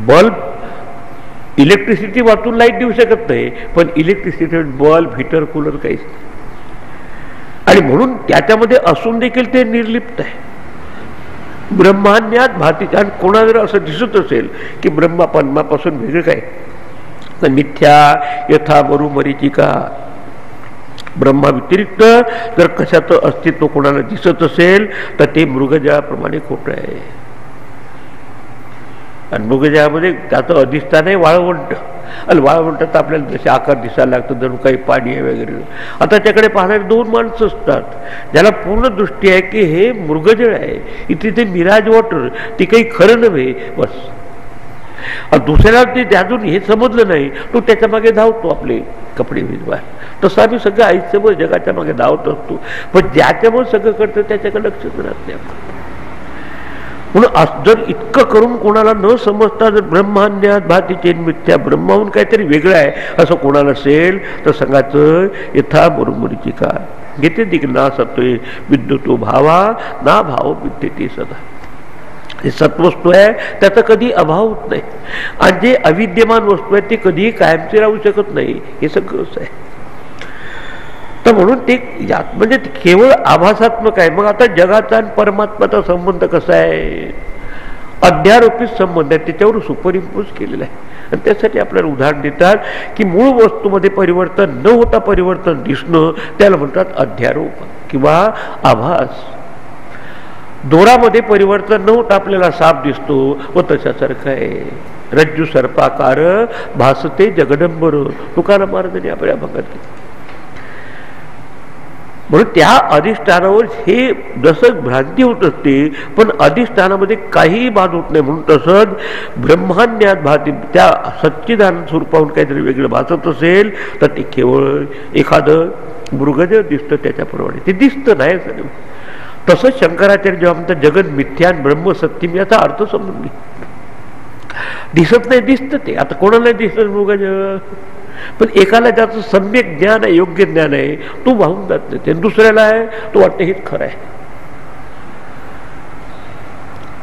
बल्ब इलेक्ट्रिसिटी वाचून लाईट देऊ शकत नाही, पण इलेक्ट्रिसिटी बल्ब हीटर कूलर काहीच नाही. आणि म्हणून त्याच्यामध्ये असून देखील ते निर्लिप्त आहे. ब्रह्माज्ञात भातीच्या. आणि कोणाला जर असं दिसत असेल की ब्रह्मा पद्मापासून वेगळं काय, तर मिथ्या यथा मरु मरीचिका. ब्रह्मा व्यतिरिक्त जर कशाचं अस्तित्व कोणाला दिसत असेल तर ते मृगजळाप्रमाणे खोटं आहे. आणि मृगजळामध्ये त्याचं अधिष्ठान आहे वाळवंट. आणि वाळवंटात आपल्याला जसे आकार दिसायला लागतं, जणू काही पाणी आहे वगैरे. आता त्याकडे पाहणारे 2 माणसं असतात, ज्याला पूर्ण दृष्टी आहे की हे मृगजळ आहे, इथे ते मिराज वॉटर, ते काही खरं नव्हे बस. दुसऱ्याला ते त्यातून हे समजलं नाही, तो त्याच्या मागे धावतो आपले कपडे भिजवा. तसं आम्ही सगळं आयुष्यभर जगाच्या मागे धावत असतो, पण ज्याच्यामुळे सगळं करतं त्याच्याकडे लक्षच राहत नाही. म्हणून जर इतकं करून कोणाला न समजता जर ब्रह्माज्ञात भातीचे मिथ्या ब्रह्माहून काहीतरी वेगळं आहे असं कोणाला असेल तर सांगायचं यथा मुरमुरीची का घेते देखील ना सत्वे विद्युतो भावा ना भाव विद्यते सदा. हे सत्वस्तू आहे त्याचा कधी अभाव होत नाही आणि जे अविद्यमान वस्तू आहे ते कधीही कायमचे राहू शकत नाही हे सगळंच आहे. तर म्हणून ते यात म्हणजे केवळ आभासात्मक आहे. मग आता जगाचा आणि परमात्माचा संबंध कसा आहे अध्यारोपित संबंध आहे त्याच्यावर सुपरिम्पोज केलेला आहे. आणि त्यासाठी आपल्याला उदाहरण देतात की मूळ वस्तूमध्ये परिवर्तन न होता परिवर्तन दिसणं त्याला म्हणतात अध्यारोप किंवा आभास. दोरामध्ये परिवर्तन न होता आपल्याला साप दिसतो व तशासारखं आहे. रज्जू सर्पाकार भासते जगदंबर तुकाराम महाराजांनी आपल्या भागात घेतलं. म्हणून त्या अधिष्ठानावर हे जसं भ्रांती होत असते पण अधिष्ठानामध्ये काहीही बाध होत नाही. म्हणून तसंच ब्रह्माज्ञात भाती त्या सच्चिदानंद स्वरूपाहून काहीतरी वेगळं भासत असेल तर ते केवळ एखादं मृगजळ दिसतं त्याच्याप्रमाणे ते दिसतं नाही असं. तसंच शंकराचार्य जेव्हा म्हणतात जगत मिथ्यान ब्रह्म सत्यम याचा अर्थ समजून घे. दिसत नाही दिसतं ते. आता कोणाला दिसत मृगजळ पण एकाला ज्याचं सम्यक ज्ञान आहे योग्य ज्ञान आहे तो वाहून जात नाही. दुसऱ्याला आहे तो वाटतं हेच खरं आहे.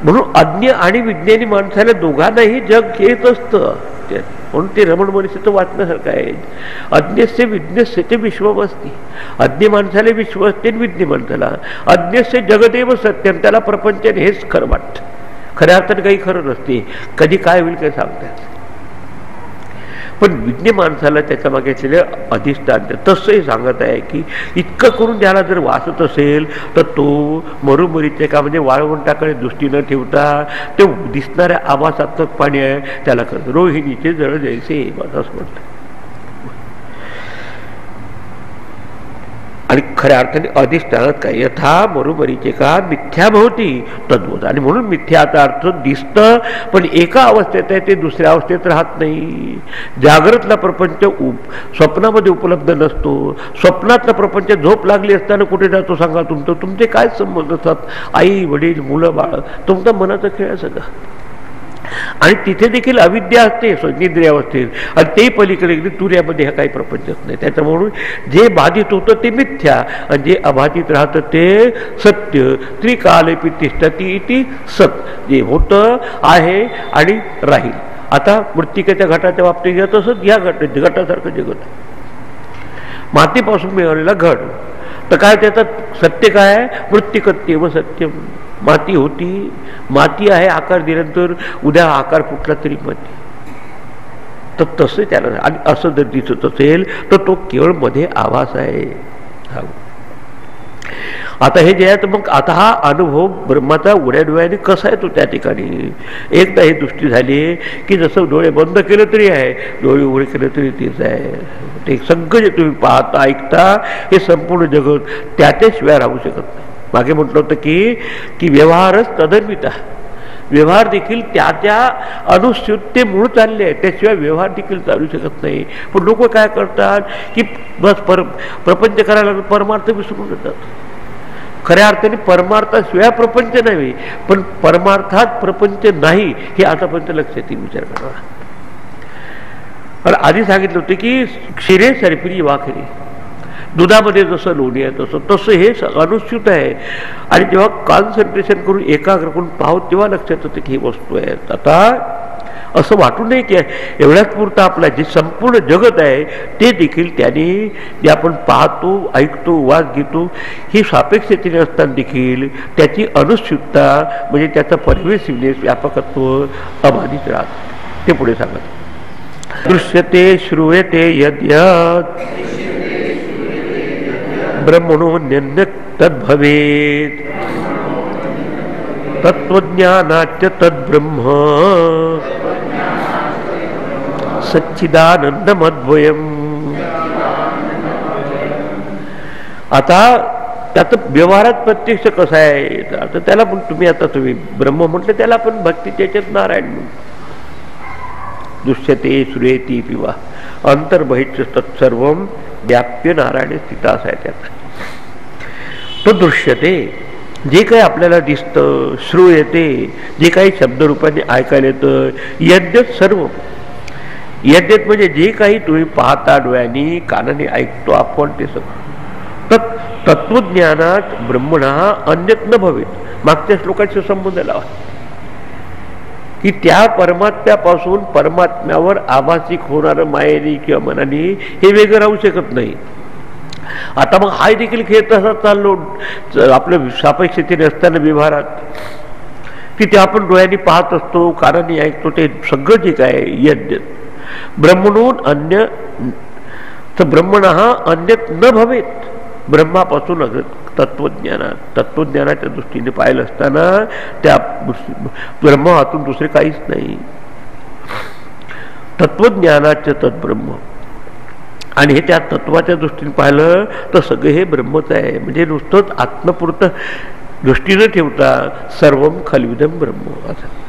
म्हणून अज्ञ आणि विज्ञानी माणसाला दोघांनाही जग येत असतं. म्हणून ते रमण महर्षीचं वाचण्यासारखं आहे. अज्ञस्य विज्ञस्य ते विश्वमस्ती. अज्ञ माणसाला विश्व असते विज्ञ माणसाला अज्ञस्य जगदेव सत्यम त्याला प्रपंच हेच खरं वाटतं. खऱ्या अर्थाने काही खरं नसते. कधी काय होईल काही सांगतात. पण विज्ञ माणसाला त्याच्या मागे असलेले अधिष्ठान तसंही सांगत आहे की इतकं करून त्याला जर वाचत असेल तर तो मरुमरीचे का म्हणजे वाळवंटाकडे दृष्टी न ठेवता ते दिसणाऱ्या आभासात्मक पाणी आहे त्याला करतो. रोहिणीचे जळ जैसे असं म्हणतात. आणि खऱ्या अर्थाने अधिष्ठानात काय यथा मरुमरीचे का मिथ्या भवती तद्वत. आणि म्हणून मिथ्याचा अर्थ दिसतं पण एका अवस्थेत आहे ते दुसऱ्या अवस्थेत राहत नाही. जागृतला प्रपंच स्वप्नामध्ये उपलब्ध नसतो. स्वप्नातला प्रपंच झोप लागली असताना कुठे जातो सांगा. तुमचे काय संबंध असतात आई वडील मुलं बाळ तुमचा मनाचा खेळ सगळा. आणि तिथे देखील अविद्या असते निद्रे अवस्थेत आणि ते पलीकडे तुर्यामध्ये हा काही प्रपंचच नाही. त्याचं म्हणून जे बाधित होतं ते मिथ्या आणि जे अबाधित राहतं ते सत्य. त्रिकालेपी तिष्ठती इति सत जे होतं आहे आणि राहील. आता मृत्तिकेच्या घटाच्या बाबतीत घेत असत या घटासारखं जगत मातीपासून मिळवलेला घट तर काय त्याचं सत्य काय आहे मृत्तिकत्येव सत्यम. माती होती माती आहे आकार दिल्यानंतर उद्या आकार कुठला तरी माती तर तसं त्याला आणि असं जर दिसत असेल तर तो केवळ मध्ये आभास आहे. आता हे जे आहे तर मग आता हा अनुभव ब्रह्माचा उड्या डोळ्याने कसा आहे तो त्या ठिकाणी. एकदा ही दृष्टी झाली की जसं डोळे बंद केले तरी आहे डोळे उघडे केले तरी तेच आहे. ते सगळं जे तुम्ही पाहता ऐकता हे संपूर्ण जगत त्याच्याशिवाय राहू शकत नाही. मागे म्हटलं होतं की व्यवहारच तदन्विता. व्यवहार देखील त्या अनुस्यूत ते मूळ चालले आहे त्याशिवाय व्यवहार देखील चालू शकत नाही. पण लोक काय करतात की बस प्रपंच करायला परमार्थ विसरून येतात. खऱ्या अर्थाने परमार्थाशिवाय प्रपंच नाही पण परमार्थात प्रपंच नाही हे आतापर्यंत लक्षात येईल विचार करा. आणि आधी सांगितलं होतं की क्षीरे सरपिरी वाखरी दुधामध्ये जसं लोणी आहे तसं हे अनुस्यूत आहे. आणि जेव्हा कॉन्सन्ट्रेशन करून एकाग्र करून पाहू तेव्हा लक्षात येतं की ही वस्तू आहे. आता असं वाटू नये की एवढ्याच पुरतं आपला जे संपूर्ण जगत आहे ते देखील त्याने जे आपण पाहतो ऐकतो वास घेतो ही सापेक्षतेने असताना देखील त्याची अनुस्यूतता म्हणजे त्याचा परवेसिव्हनेस व्यापकत्व अबाधित राहत. ते पुढे सांगत दृश्यते श्रूयते यद्यत् ब्रह्मणो न्यन्यत् तद्भवेत् तत्त्वज्ञानाच्च तद्ब्रह्म सच्चिदानंदमद्वयम्. आता त्याचं व्यवहारात प्रत्यक्ष कसं आहे तर त्याला पण तुम्ही ब्रह्म म्हटलं त्याला पण भक्तीच्या याच्यात नारायण दृश्यते श्रूयते पिवा अंतर्बहिष्ठ तत्सर्वं व्याप्य नारायण स्थित असा आहे त्यात. तो दृश्यते जे काही आपल्याला दिसतं, श्रू येते, जे काही शब्दरूपाने ऐकायला येतं, यज्ञ सर्व यज्ञ म्हणजे जे काही तुम्ही पाहता डोळ्यांनी, कानाने ऐकतो आपण ते सगळं तत्वज्ञानात ब्रह्मणा अन्यत न भवेत. मागच्या श्लोकाचा संबंध लावा की त्या परमात्म्यापासून परमात्म्यावर आभासिक होणारं मायेने किंवा मनाने हे वेगळं राहू शकत नाही. आता मग हा देखील खेळ तसा चाललो आपल्या सापेक्षतेने असताना व्यवहारात की ते आपण डोळ्यांनी पाहत असतो, कानाने ऐकतो, ते सगळं जे काय यज्ञ ब्रह्मणून अन्य तर ब्रह्मण हा अन्यत न भवेत. ब्रह्मापासून तत्वज्ञानाच्या दृष्टीने पाहिलं असताना त्या ब्रह्मातून दुसरे काहीच नाही. तत्वज्ञानाचे तत्ब्रह्म आणि हे त्या तत्वाच्या दृष्टीने पाहिलं तर सगळे हे ब्रह्मच आहे. म्हणजे नुसतंच आत्मपुरतं दृष्टी न ठेवता सर्वम खलविदम ब्रह्म असं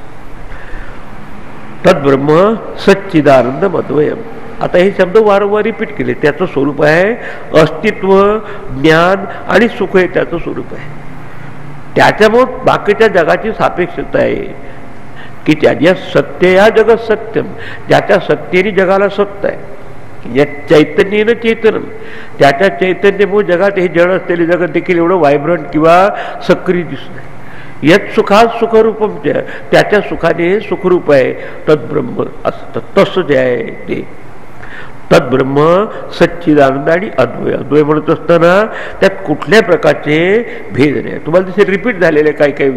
तद्ब्रह्म सच्चिदानंदम अद्वयम. आता हे शब्द वारंवार रिपीट केले. त्याचं स्वरूप आहे अस्तित्व, ज्ञान आणि सुख हे त्याचं स्वरूप आहे. त्याच्यामुळे बाकीच्या जगाची सापेक्षता आहे की त्याच्या सत्य या जगत सत्यम, ज्याच्या सत्तेने जगाला सत्य आहे, या चैतन्येनं चेतन, त्याच्या चैतन्यामुळे जगात हे जड असलेले जगत देखील एवढं व्हायब्रंट किंवा सक्रिय दिसत आहे. यत सुखात सुखरूपम, त्याच्या सुखाने हे सुखरूप आहे. तद्ब्रह्म असतं तसं जे आहे ते तद्ब्रह्म सच्चिदानंद आणि अद्वय. अद्वय म्हणत असताना त्यात कुठल्या प्रकारचे भेद नाही. तुम्हाला तसे रिपीट झालेले काही काही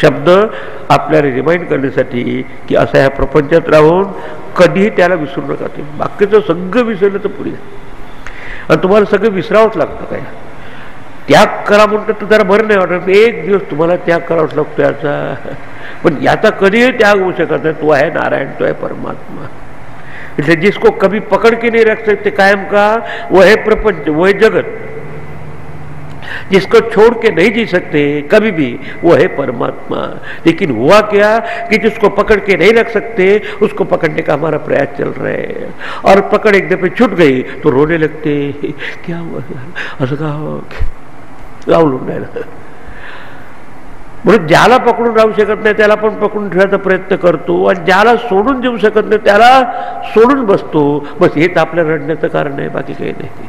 शब्द आपल्याला रिमाइंड करण्यासाठी की असा ह्या प्रपंचात राहून कधीही त्याला विसरू नका. ते बाकीचं सगळं विसरलं तर पुढे आणि तुम्हाला सगळं विसरावंच लागतं. काय त्याग करा म्हणतात तर जरा बरं नाही वाटत. एक दिवस तुम्हाला त्याग करावाच लागतो याचा, पण याचा कधीही त्याग होऊ शकत नाही. तो आहे नारायण, तो आहे परमात्मा. इसलिए जिसको कभी पकड़ के नहीं रख सकते कायम का, वो है प्रपंच, वो है जगत. जिसको छोड़ के नहीं जी सकते कभी भी, वो है परमात्मा. लेकिन हुआ क्या कि जिसको पकड़ के नहीं रख सकते उसको पकड़ने का हमारा प्रयास चल रहा है. और पकड़ एक दफे छूट गई तो रोने लगते, क्या हुआ असं का राहून राहिलं. म्हणून ज्याला पकडून राहू शकत नाही त्याला पण पकडून ठेवायचा प्रयत्न करतो, आणि ज्याला सोडून देऊ शकत नाही त्याला सोडून बसतो. बस हेच आपल्या रडण्याचं कारण आहे, बाकी काही नाही.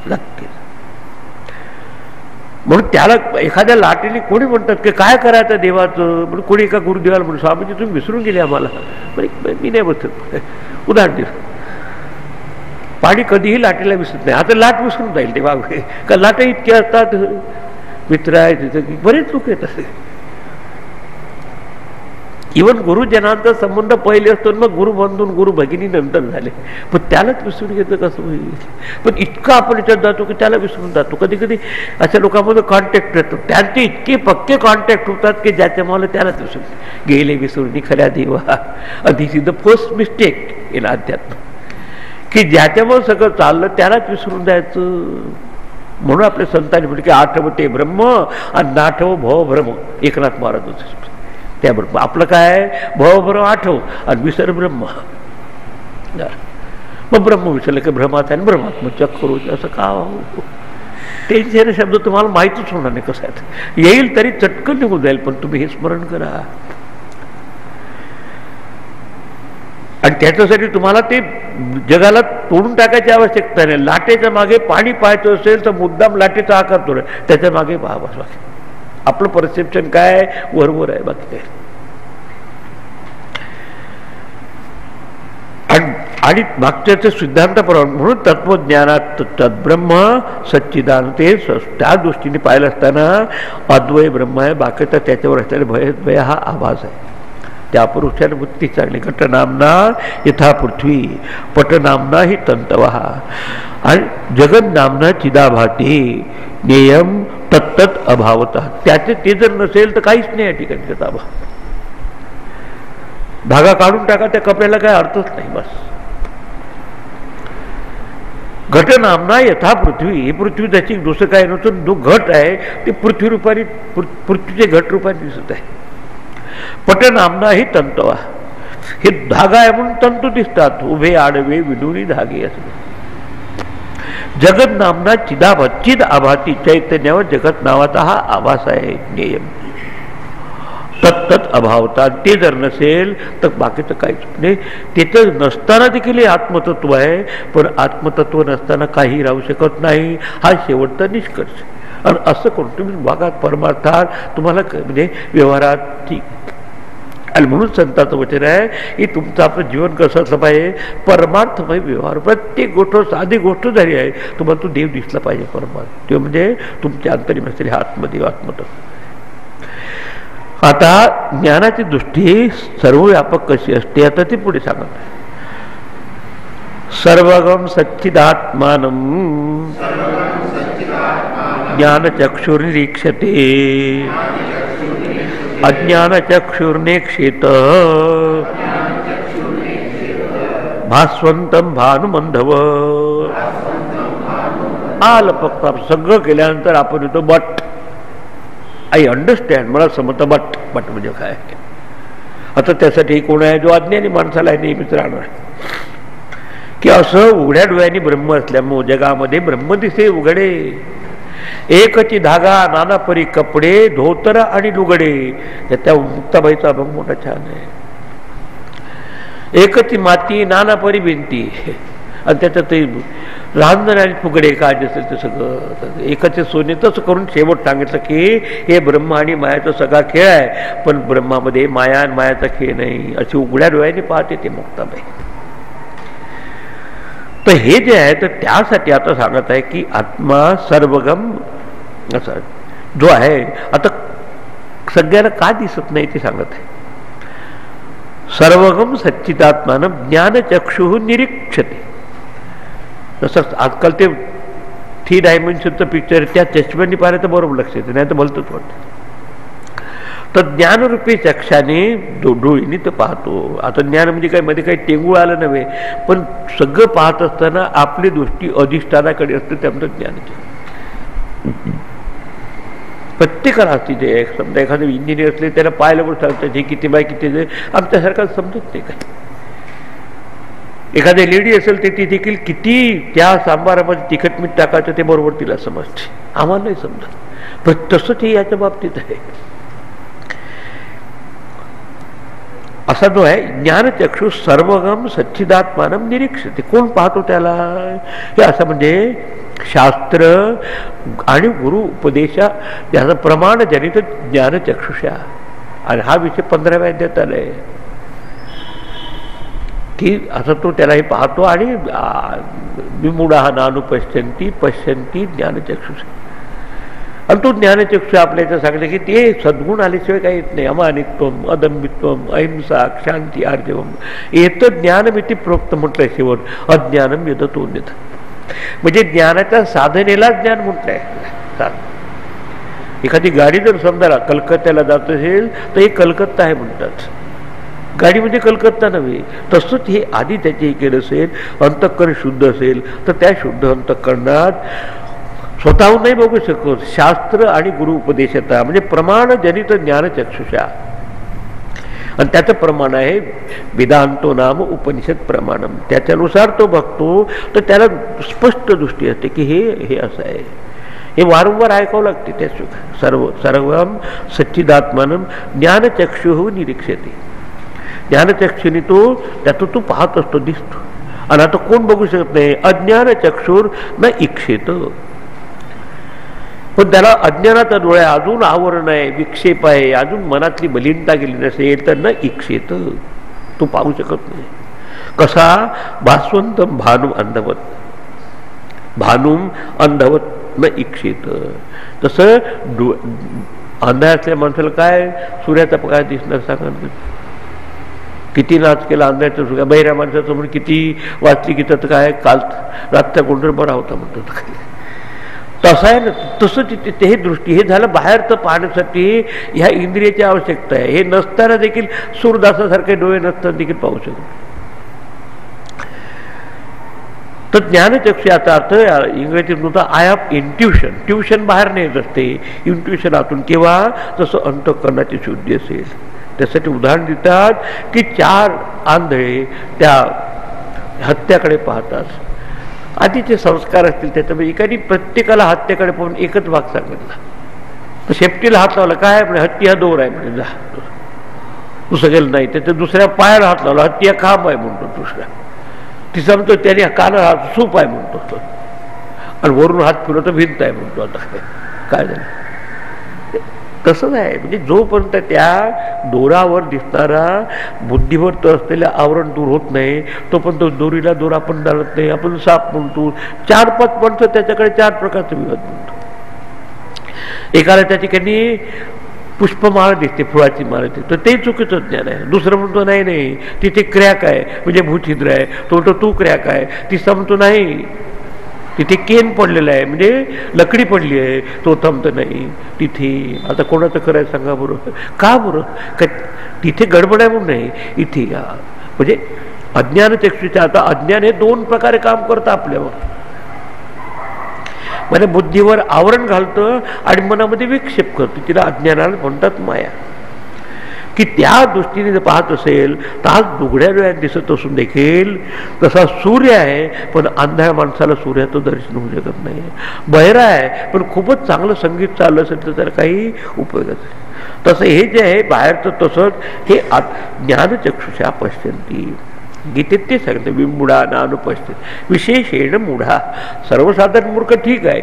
नक्कीच. म्हणून त्याला एखाद्या लाटेने कोणी म्हणतात की काय करायचं देवाचं, म्हणून कोणी एका गुरुदेवाला म्हणून स्वामीजी तुम्ही विसरून गेले आम्हाला. मी नाही बसत. उदाहरण दिलं, पाणी कधीही लाटेला विसरत नाही. आता लाट विसरून जाईल ते बाबा, का लाटा इतके असतात. मित्र आहे तिथं बरेच लोक येत असे. इव्हन गुरुजनांचा संबंध पहिले असतो, मग गुरु बंधून गुरु भगिनी नंतर झाले, पण त्यालाच विसरून घेतं कसं होईल. पण इतकं आपण याच्यात जातो की त्याला विसरून जातो. कधी कधी अशा लोकांमध्ये कॉन्टॅक्ट येतो, त्यांचे इतके पक्के कॉन्टॅक्ट होतात की ज्याच्यामुळे त्यालाच विसरून गेले विसरून खऱ्या देवा. This is the first mistake in adhyatma, की ज्याच्यामुळे सगळं चाललं त्यालाच विसरून जायचं. म्हणून आपल्या संतांनी म्हटलं की आठवते ब्रह्म आणि नाठव भवभ्रम. एकनाथ महाराज होते त्याबरोबर. आपलं काय भवभ्रम आठव आणि विसर ब्रह्म. मग ब्रह्म विसरलं की भ्रमात आहे, ब्रह्मात्म चक्कर होते. असं का टेन्शन शब्द तुम्हाला माहितीच होणार नाही कसं आहे. येईल तरी चटकन निघून जाईल, पण तुम्ही हे स्मरण करा. आणि त्याच्यासाठी तुम्हाला ते जगाला तोडून टाकायची आवश्यकता नाही. लाटेच्या मागे पाणी पाहायचं असेल तर मुद्दाम लाटेचा आकार तोड, त्याच्या मागे पाहावं. आपलं परसेप्शन काय वरवर आहे, बाकी काय. आणि मागच्या सिद्धांताप्रमाणे म्हणून तत्वज्ञानात तद्ब्रह्म सच्चिदानंद त्या दृष्टीने पाहिलं असताना अद्वय ब्रह्म आहे. बाकीचा त्याच्यावर असलेला भय हा आभास आहे. त्या पुरुषाने वृत्ती चांगली. घटनामना यथा पृथ्वी, पटनामना ही तंतवहा, आणि जगन्नामना चिदाभाती नेयम तत्तत अभावत. त्याचे ते जर नसेल तर काहीच नाही या ठिकाणी त्याचा अभाव. धागा काढून टाका, त्या कपड्याला काय अर्थच नाही. बस घटनामना यथा पृथ्वी, ही पृथ्वी त्याची दुसरं काय नव्हतं. जो घट आहे ते पृथ्वी रूपाने, पृथ्वीचे घट रूपाने दिसत आहे. पटनामना ही तंतवा, हे धागा आहे म्हणून तंतू दिसतात. उभे आडवे विडुरी धागे असं. जगत नामना चिद आभाती चैतन्यावर जगत नावाचा हा आभास आहे, ज्ञेय तत्त अभावता. ते जर नसेल तर बाकीचं काहीच नाही. तिथं नसताना देखील हे आत्मतत्व आहे, पण आत्मतत्व नसताना काही राहू शकत नाही, हा शेवटचा निष्कर्ष. आणि असं करून तुम्ही भागात परमार्थात तुम्हाला म्हणजे व्यवहारात ठीक. आणि म्हणून संतांचं वचन आहे की तुमचं आपलं जीवन कसं असलं पाहिजे, परमार्थमय व्यवहार. प्रत्येक गोष्ट साधी गोष्ट झाली आहे, तुम्हाला तो देव दिसला पाहिजे परमार्थ. ते म्हणजे तुमच्या अंतर्यामी असलेले आत्मदेव आत्मतत्व. आता ज्ञानाची दृष्टी सर्वव्यापक कशी असते आता ती पुढे सांगत आहे. सर्वगम सच्चिदात्मानं ज्ञानचक्षुर्निरीक्षते अज्ञानचक्षुर्नेक्षेत भास्वंतं भानुमंधव. आलं फक्त सगळं केल्यानंतर आपण येतो बट आय अंडरस्टँड, मला समजतं. बट म्हणजे काय. आता त्यासाठी कोण आहे, जो अज्ञानी माणसाला नेहमीच राहणार की असं उघड्या डोळ्यांनी ब्रह्म असल्यामुळे जगामध्ये ब्रह्म दिसे उघडे. एकची धागा नाना परी कपडे धोतर आणि लुगडे. त्या मुक्ताबाईचा अभंग मोठा छान आहे. एकची माती नाना परी भिंती आणि त्याच्यात रांजण आणि फुगडे काय असेल ते सगळं एकाचे सोने. तसं करून शेवट सांगितलं की हे ब्रह्म आणि मायाचा सगळा खेळ आहे, पण ब्रह्मामध्ये माया आणि मायाचा खेळ नाही, अशी उघड्या डोळ्याने पाहते ते मुक्ताबाई. तर हे जे आहे तर त्यासाठी आता सांगत आहे की आत्मा सर्वगम असा जो आहे आता सगळ्याला का दिसत नाही ते सांगत आहे. सर्वगम सच्चिदात्मानं ज्ञानचक्षुः निरीक्षते. तसंच आजकाल ते 3 डायमेन्शनचं पिक्चर त्या चष्म्याने पाहिलं तर बरोबर लक्ष येतं, नाही तर भलतंच वाटतं. तर ज्ञानरूपी चक्षाने डोळीने तर पाहतो. आता ज्ञान म्हणजे काय मध्ये काही टेंगूळ आलं नव्हे, पण सगळं पाहत असताना आपली दृष्टी अधिष्ठानाकडे असते, त्यामुळे ज्ञानाचे प्रत्येकाला असते. ते समजा एखादं इंजिनियर असले त्याला पाहिलं पण सांगतात हे किती बाय किती जे आमच्यासारखा समजत नाही काय. एखादी लेडी असेल ते ती देखील किती त्या सांबारामध्ये तिखट मीठ टाकायचं ते बरोबर तिला समजते, आम्हाला नाही समजत. पण तसंच हे याच्या बाबतीत आहे. असा जो आहे ज्ञानचक्षु सर्वगम सच्चिदात्मानं निरीक्षते. कोण पाहतो त्याला, हे असं म्हणजे शास्त्र आणि गुरु उपदेशा याचं प्रमाण जनित ज्ञानचक्षुषा. आणि हा विषय 15व्या अध्यायात आलाय की असं तो त्यालाही पाहतो. आणि विमूढा नानुपश्यंती पश्यंती ज्ञानचक्षुषा. आणि तो ज्ञानचक्षु आपल्याला सांगले की ते सद्गुण आल्याशिवाय काही येत नाही. अमानित्वम अदंबित्वम अहिंसा शांती आर्जवम येतं ज्ञानमिती प्रोक्त म्हटलंय शेवट. अज्ञानम यदतोन्यत म्हणजे ज्ञानाच्या साधनेला ज्ञान म्हटलंय. एखादी गाडी जर समजा कलकत्त्याला जात असेल तर हे कलकत्ता आहे म्हणतात. गाडी म्हणजे कलकत्ता नव्हे. तसंच हे आधी त्याचे हे केलं असेल, अंतःकरण शुद्ध असेल तर त्या शुद्ध अंतःकरणात स्वतःहून नाही बघू शकत. शास्त्र आणि गुरु उपदेशता म्हणजे प्रमाण जनित ज्ञानचक्षुषा. आणि त्याचं प्रमाण आहे वेदांतो नाम उपनिषद प्रमाणम. त्याच्यानुसार तो बघतो तर त्याला स्पष्ट दृष्टी असते की हे असं आहे. हे वारंवार ऐकावं लागते. त्या सर्वम सच्चिदात्मानं ज्ञानचक्षुः निरीक्षते. ज्ञानचक्षुनी तो त्यातून तो पाहत असतो, दिसतो. आणि आता कोण बघू शकत नाही. अज्ञानचक्षुर न इक्षेत. पण त्याला अज्ञानाचा डोळ्या अजून आवरण आहे, विक्षेप आहे, अजून मनातली मलिनता गेली नसेल तर न इक्षेत तो पाहू शकत नाही. कसा भास्वंत भानू अंधवत. भानुम अंधवत न इक्षेत. तसं अंधा असल्या माणसाला काय सूर्याचा काय दिसणार सांगा. किती नाच केला अंधाचं सुद्धा. बहिऱ्या माणसासमोर किती वाचली की त्याचं काय काल रातचा गोंधळ बरा होता म्हणतात. तसं आहे ना. तसंच ते हे दृष्टी हे झालं बाहेरचं पाहण्यासाठी ह्या इंद्रियाची आवश्यकता आहे. हे नसताना देखील सूरदासासारखे डोळे नसताना देखील पाहू शकतो. तर ज्ञानचक्षु याचा अर्थ इंग्रजीत नव्हता आय ऑफ इंट्युशन. ट्युशन बाहेर नाही येत असते, इंट्युशन आतून. केव्हा जसं अंतःकरणाची शुद्धी असेल. त्यासाठी उदाहरण देतात की 4 आंधळे त्या हत्याकडे पाहतात. आधीचे संस्कार असतील त्याच्यामध्ये एखादी प्रत्येकाला हत्तीकडे पाहून एकच भाग सांगितला. तर शेपटीला हात लावला, काय म्हणजे हत्ती हा दोर आहे म्हणजे जा दुसरं गेलं नाही. त्याच्या दुसऱ्या पायाला हात लावला, हत्ती हा खांब आहे म्हणतो दुसऱ्या. तिचा म्हणतो त्याने काना हात सूप आहे म्हणतो तो, आणि वरून हात फिरवतो भिंत आहे म्हणतो. आता काय झालं तसंच आहे. म्हणजे जोपर्यंत त्या दोरावर दिसणारा बुद्धीवर तर असलेलं आवरण दूर होत नाही तोपर्यंत दोरीला दोर आपण जाणत नाही. आपण साप म्हणतो, 4-5 म्हणतो त्याच्याकडे 4 प्रकारचे विवाद म्हणतो. एकाला त्या ठिकाणी पुष्पमाळ दिसते, फुलाची माळ दिसते, तर ते चुकीचं ज्ञान आहे. दुसरं म्हणतो नाही नाही तिथे क्रॅक आहे म्हणजे भूछिद्र आहे, तो म्हणतो तू क्रॅक आहे. तिसरा म्हणतो नाही तिथे केन पडलेलं आहे म्हणजे लकडी पडली आहे, तो थांबतो नाही तिथे. आता कोणाचं करायचं सांगा बरं, का बरं का तिथे गडबड आहे म्हणून नाही इथे म्हणजे अज्ञान चक्षुचे. आता अज्ञान हे 2 प्रकारे काम करतं आपल्यावर. म्हणजे बुद्धीवर आवरण घालतं आणि मनामध्ये विक्षेप करतं, तिला अज्ञानाला म्हणतात माया. की त्या दृष्टीने जर पाहत असेल तर आज दुगड्या डोळ्यात दिसत असून देखील तसा सूर्य आहे, पण अंधाऱ्या माणसाला सूर्याचं दर्शन होऊ शकत नाही. बहिरा आहे पण खूपच चांगलं संगीत चाललं असेल तर त्याला काही उपयोगच नाही. तसं हे जे आहे बाहेरचं तसंच हे ज्ञानचक्षुषा पश्यन्ति. गीतेत ते सांगते विमूढा नानुपश्यते विशेषेण मूढा. सर्वसाधारण मूर्ख ठीक आहे,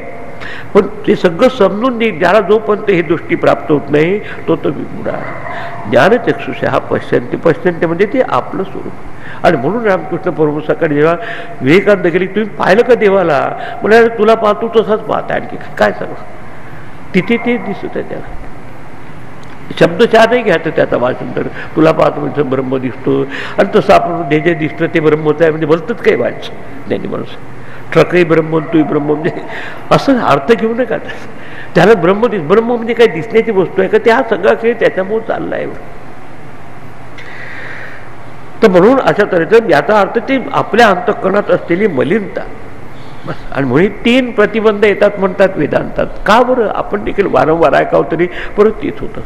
पण ते सगळं समजून दे ज्याला जोपर्यंत ही दृष्टी प्राप्त होत नाही तो विमूढा. ज्ञानचक्षुषा पश्यन्ति. पश्यन्ति म्हणजे ते आपलं स्वरूप. आणि म्हणून रामकृष्ण परमहंसाकडे जेव्हा विवेकानंद गेली, तुम्ही पाहिलं का देवाला? म्हणजे तुला पाहतो तसाच पाहता, आणखी काय सांग. तिथे ते दिसत आहे त्याला. शब्दशः नाही घ्यायचं त्याचा भाषांतर. तुला पाहतो म्हणजे ब्रह्म दिसतो, आणि तसं आपण जे जे दिसतं ते ब्रह्मच आहे म्हणजे बोलतच काही व्हायचं नाही माणूस. ट्रकही ब्रह्म तूही ब्रह्म म्हणजे असं अर्थ घेऊ नका त्याला. ब्रह्म ब्रह्म म्हणजे काही दिसण्याची वस्तू आहे का? त्या सगळा खेळ त्याच्यामुळे चालला आहे. तर म्हणून अशा तऱ्हेचं याचा अर्थ ते आपल्या अंतःकरणात असलेली मलिनता बस. आणि म्हणून 3 प्रतिबंध येतात म्हणतात वेदांतात. का बरं? आपण देखील वारंवार ऐकावं तरी परत तेच होतं.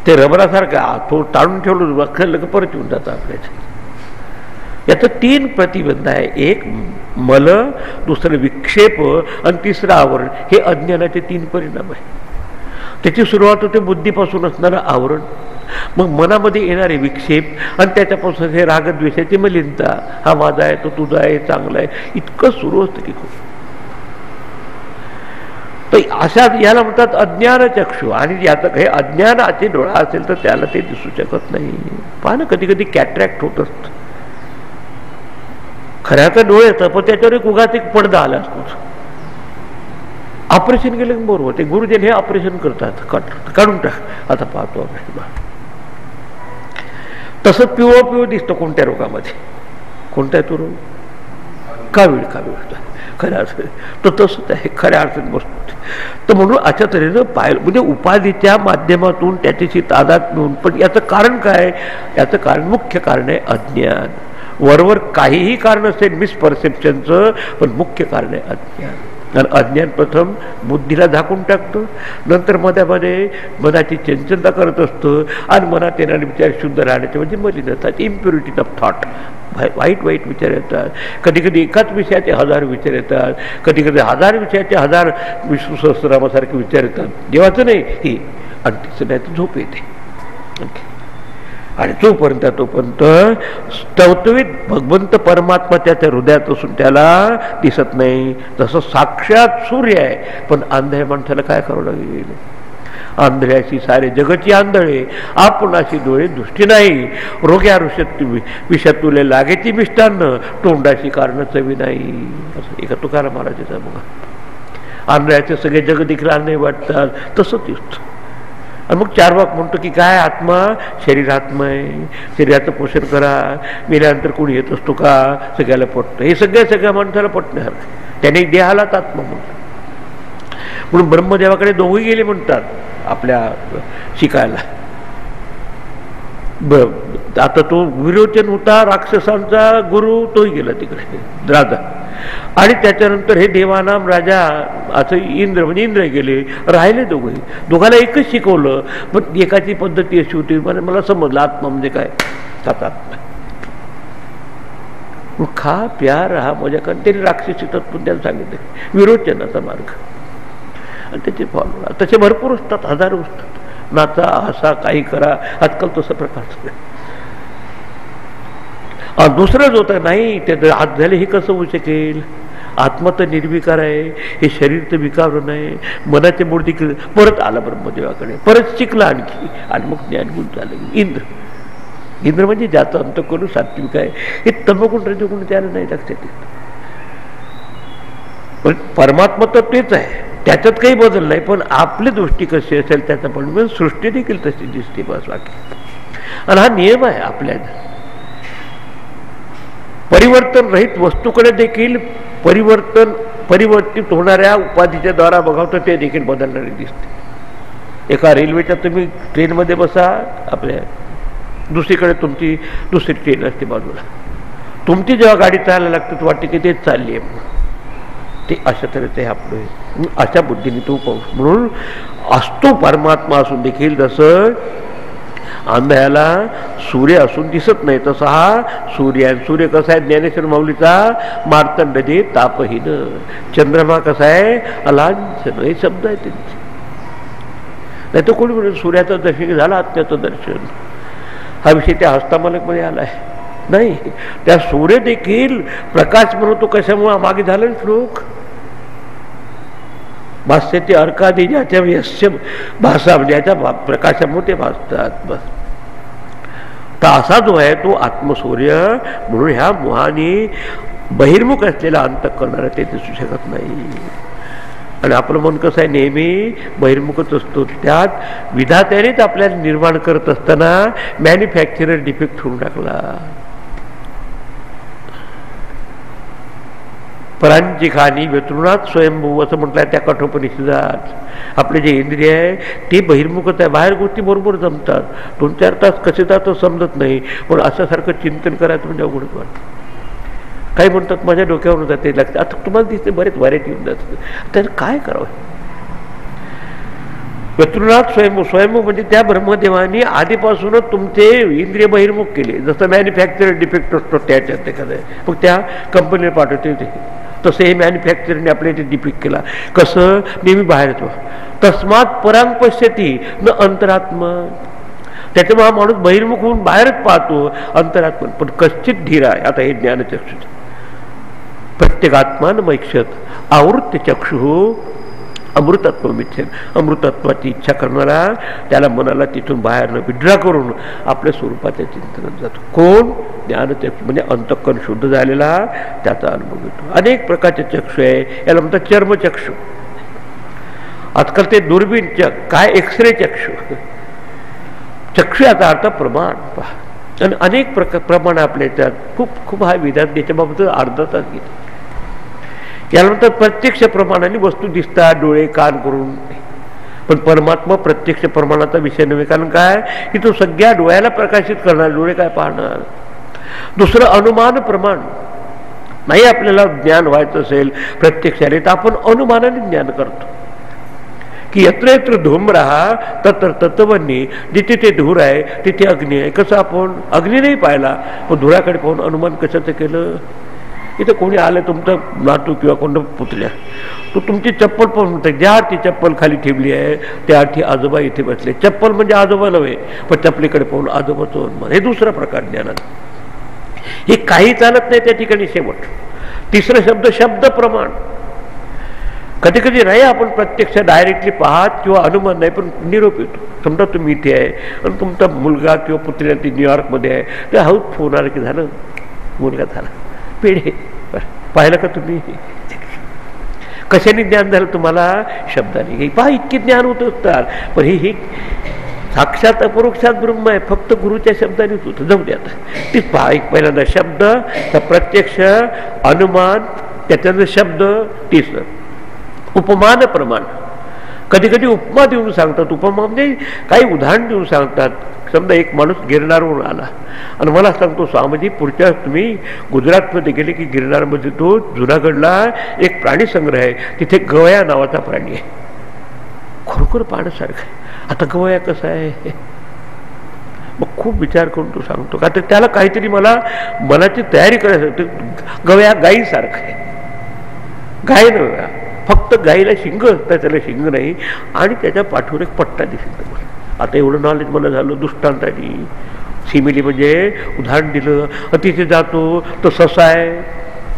ते रबरासारखं तो टाळून ठेवलं वखरलं का परत येऊन जातं आपल्याच्या. याचं 3 प्रतिबंध आहे. एक मल, दुसरं विक्षेप आणि तिसरं आवरण. हे अज्ञानाचे 3 परिणाम आहे. त्याची सुरुवात होते बुद्धीपासून असणारं आवरण, मग मनामध्ये येणारे विक्षेप आणि त्याच्यापासून हे रागद्वेषाची मलिनता. हा माझा आहे, तो तुझा आहे, चांगला आहे, इतकं सुरू असतं की खूप. तर अशा याला म्हणतात अज्ञान चक्षु. आणि याचं हे अज्ञानाचे डोळा असेल तर त्याला ते दिसू शकत नाही. पहा ना, कधी कधी कॅट्रॅक्ट होत असत. खऱ्याचं डोळे येतं पण त्याच्यावर एक उगाच एक पडदा आला असतो. ऑपरेशन केलं की बरोबर ते गुरुजन हे ऑपरेशन करतात, काढून टाक आता पाहतो आपण. तसं पिवळं दिसतं कोणत्या रोगामध्ये. कोणता आहे तो रोग? कावीळ. खऱ्या अर्थाने तो तसंच आहे खऱ्या अर्थाने बसतो. तर म्हणून अशा तऱ्हेनं पाहिलं म्हणजे उपाधीच्या माध्यमातून त्याच्याशी तादात मिळून. पण याचं कारण काय? याचं कारण मुख्य कारण आहे अज्ञान. वरवर काहीही कारण असेल मिसपरसेप्शनचं, पण मुख्य कारण आहे अज्ञान. आणि अज्ञान प्रथम बुद्धीला झाकून टाकतं, नंतर मनामध्ये मनाची चंचलता करत असतं, आणि मनात येणारे विचार शुद्ध राहण्याचे म्हणजे मलिनता, इम्प्युरिटी ऑफ थॉट. वाईट विचार येतात. कधी कधी एकाच विषयाचे 1000 विचार येतात, कधी कधी 1000 विषयाचे 1000 विष्णू सहस्रनामासारखे विचार येतात. देवाचं नाही हे, आणि तिचं नाही तर झोप येते. आणि तोपर्यंत स्तवत्वित भगवंत परमात्मा त्याच्या हृदयात असून त्याला दिसत नाही. तसं साक्षात सूर्य आहे, पण आंधळ्या माणसाला काय करावं लागेल? आंधळ्याशी सारे जगची आंधळे, आपणाशी डोळे दृष्टी नाही. रोग्या विषात तुले लागेची मिष्टान्न, तोंडाशी कारण चवी नाही. असं एका तुकाराम महाराजाचा बघा. आंधळ्याचे सगळे जग देखील आंधळे वाटतात, तसंच दिसतं. आणि मग 4 वाक म्हणतो की काय आत्मा? शरीरात्मा आहे, शरीराचं पोषण करा. मेल्यानंतर कोणी येत असतो का? सगळ्याला पटतं. हे सगळ्या माणसाला पटणार. त्याने देहालाच आत्मा म्हणतो. म्हणून ब्रह्मदेवाकडे दोघे गेले म्हणतात आपल्या शिकायला. आता तो विरोचन होता राक्षसांचा गुरु, तोही गेला तिकडे राजा. आणि त्याच्यानंतर हे देवानाम राजा असं इंद्र म्हणजे इंद्र गेले. राहिले दोघाला एकच शिकवलं, पण एकाची पद्धती अशी होती. मला समजलं आत्मा म्हणजे काय. आत्मा खा प्या राहा मजा कर. त्यांनी राक्षसी तत्व त्याला सांगितलं, विरोचनाचा मार्ग, आणि त्याचे फॉलो तसे भरपूर असतात, हजारो असतात. नाचा हसा काही करा, आजकाल तसं प्रकार. दुसरं जो होतं नाही ते हात झाले, हे कसं होऊ शकेल? आत्मा तर निर्विकार आहे, हे शरीर तर विकार नाही. मनाचे मूळ देखील परत आला ब्रह्मदेवाकडे, परत शिकला आणखी, आणि मग ज्ञानगुण झालं. इंद्र म्हणजे ज्याचं अंतःकरण सात्विक आहे, हे तमगुण रजोगुण त्याला नाही लक्षात येत. पण परमात्मा तर तेच आहे, त्याच्यात काही बदल नाही, पण आपली दृष्टी कशी असेल त्याचा पण सृष्टी देखील तशी दिसते बस बाकी. आणि हा नियम आहे आपल्या परिवर्तन रहित वस्तूकडे देखील परिवर्तित होणाऱ्या उपाधीच्या द्वारा बघावतं ते देखील बदलणारे दिसते. एका रेल्वेच्या तुम्ही ट्रेनमध्ये बसा, आपल्या दुसरीकडे तुमची दुसरी ट्रेन असते बाजूला, तुमची जेव्हा गाडी चालायला लागते तर वाटते की तेच चालली आहे. ते अशा तऱ्हेचं हे आपलं, अशा बुद्धीने तो पाहू. म्हणून असतो परमात्मा असून देखील जसं आंध्याला सूर्य असून दिसत नाही, तसा हा सूर्य आहे. सूर्य कसा आहे? ज्ञानेश्वर माऊलीचा मार्तंडदेव तापहीन. चंद्रमा कसा आहे? अलांछन. हे शब्द आहे त्यांचे. नाही तर कोणी म्हणून सूर्याचं दर्शन झालं, आत्म्याचं दर्शन. हा विषय त्या हस्तामालकमध्ये आला आहे. नाही, त्या सूर्य देखील प्रकाश म्हणतो. कशामुळे? मागे झालं श्लोक, भाष्य ते अर्कादी ज्याच्या यस्य भाषा, म्हणजे याच्या प्रकाशामुळे ते भासतात. बस. तर असा जो आहे तो आत्मसूर्य. म्हणून ह्या मोहाने बहिर्मुख असलेला अंत करणारा ते दिसू शकत नाही. आणि आपलं मन कसं आहे? नेहमी बहिर्मुखच असतो. त्यात विधात्यानेच आपल्याला निर्माण करत असताना मॅन्युफॅक्चरर डिफेक्ट होऊन टाकला. परांची खाणी व्यतृणात स्वयंभू असं म्हटलं त्या कठोपनिषदात. आपले जे इंद्रिय आहे ते बहिर्मुखच आहे, बाहेर गोष्टी बरोबर जमतात. 2-4 तास कसे जातं समजत नाही, पण अशासारखं चिंतन करायचं म्हणजे अवघडच वाटतं. काही म्हणतात माझ्या डोक्यावरून जाते लागते. आता तुम्हाला दिसते बरेच व्हरायटी येऊन जातं, त्याचं काय करावं? व्यतृणात स्वयंभू म्हणजे त्या ब्रह्मदेवानी आधीपासूनच तुमचे इंद्रिय बहिर्मुख केले. जसं मॅन्युफॅक्चर डिफेक्ट असतो त्याच्यात एखादं, मग त्या कंपनीला पाठवते ते. तसं हे मॅन्युफॅक्चरने आपल्या इथे डिफेक्ट केला. कसं? नेहमी बाहेर येतो. तस्मात परांग पश्यती न अंतरात्मा. त्याच्यामुळे हा माणूस बहिर्मुख होऊन बाहेरच पाहतो, अंतरात्मा पण कश्चित धीर आहे. आता हे ज्ञानचक्षु, प्रत्येकात्मान मैक्षत आवृत्य चक्षु अमृतत्व मिच्छेद. अमृतत्वाची इच्छा करणारा त्याला मनाला तिथून बाहेर न विड्रा करून आपल्या स्वरूपाच्या चिंतनात जातो. कोण? ज्ञानचक्षु म्हणजे अंतःकरण शुद्ध झालेला, त्याचा अनुभव घेतो. अनेक प्रकारचे चक्षु आहे, याला म्हणतात चर्मचक्षु. आजकाल ते दुर्बीन काय एक्सरे चक्षु. चक्षु याचा अर्थ प्रमाण. आणि अनेक प्रमाण आपल्या याच्यात खूप हा विधान त्याच्या बाबत अर्धा तास घेतो. याला म्हणतात प्रत्यक्ष प्रमाणाने वस्तू दिसतात डोळे कान करून. पण परमात्मा प्रत्यक्ष प्रमाणाचा विषय नव्हे. कारण काय की तो सगळ्या डोळ्याला प्रकाशित करणार, डोळे काय पाहणार. दुसरं अनुमान प्रमाण. नाही आपल्याला ज्ञान व्हायचं असेल प्रत्यक्षाने तर आपण अनुमानाने ज्ञान करतो की यत्र यत्र धूम्रहा तत्र तत्वन्नी. जिथे ते धूर आहे तिथे अग्नी आहे. कसं? आपण अग्नी नाही पाहिला, पण धुराकडे पाहून अनुमान कशाचं केलं? इथं कोणी आलं तुमचं नातू किंवा कोण पुतल्या, तो तुमची चप्पल पाहून म्हणतात ज्या ती चप्पल खाली ठेवली आहे त्या अर्थी आजोबा इथे बसले. चप्पल म्हणजे आजोबा नव्हे, पण चप्पलीकडे पाहून आजोबाचं अनुमान. हे दुसरा प्रकार ज्ञानात. हे काही चालत नाही त्या ठिकाणी. शेवट तिसरा शब्द शब्द प्रमाण. कधी कधी नाही आपण प्रत्यक्ष डायरेक्टली पाहत किंवा अनुमान नाही, पण निरोप येतो. समजा तुम्ही इथे आहे आणि तुमचा मुलगा किंवा पुत्र्या ती न्यूयॉर्कमध्ये आहे, ते हाऊस फोन आला की झालं मुलगा झाला पेढे. पाहिलं का तुम्ही? कशाने ज्ञान झालं तुम्हाला? शब्दाने. पहा इतके ज्ञान होत असतात, पण हे साक्षात अपरोक्षात ब्रह्म आहे, फक्त गुरुच्या शब्दानेच होतं. जाऊ द्या आता तीच पहा. एक पहिल्यांदा शब्द, तर प्रत्यक्ष, अनुमान, त्याच्यानंतर शब्द, तिसरं उपमान प्रमाण. कधी कधी उपमा देऊन सांगतात. उपमा म्हणजे काही उदाहरण देऊन सांगतात. समजा एक माणूस गिरनारवरून आला आणि मला सांगतो स्वामीजी पुढच्या तुम्ही गुजरातमध्ये गेले की गिरनारमध्ये तो जुनागडला एक प्राणी संग्रह आहे, तिथे गवया नावाचा प्राणी आहे, खरोखर पाहण्यासारखं आहे. आता गवया कसा आहे? मग खूप विचार करून तो सांगतो का तर त्याला काहीतरी मला मनाची तयारी करायसाठी. गव्या गाईसारखं आहे, गाय नव्या, फक्त गाईला शिंग असतं, त्याला शिंग नाही, आणि त्याच्या पाठीवर एक पट्टा दिसतो. आता एवढं नॉलेज मला झालं दृष्टांतानी. सिमिली म्हणजे उदाहरण दिलं. तिथे जातो तो ससा आहे,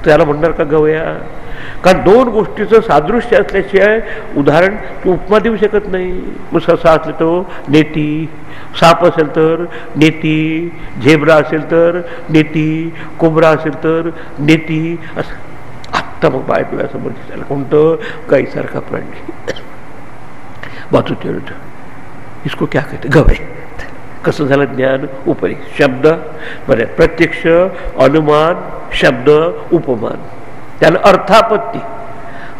त्याला म्हणणार का गवया? कारण दोन गोष्टीचं सादृश्य असल्याशिवाय उदाहरण उपमा देऊ शकत नाही. मग ससा असले तो नेती, साप असेल तर नेती, झेब्रा असेल तर नेती, कोबरा असेल तर नेती, असं. आत्ता मग बाय डोळ्यासमोर दिसायला कोणतं? गाईसारखा प्राणी. बाजू तेवढं इसको क्या कहते? गवय. कसं झालं ज्ञान? उपरी शब्द बरे, प्रत्यक्ष, अनुमान, शब्द, उपमान, त्याला अर्थापत्ती.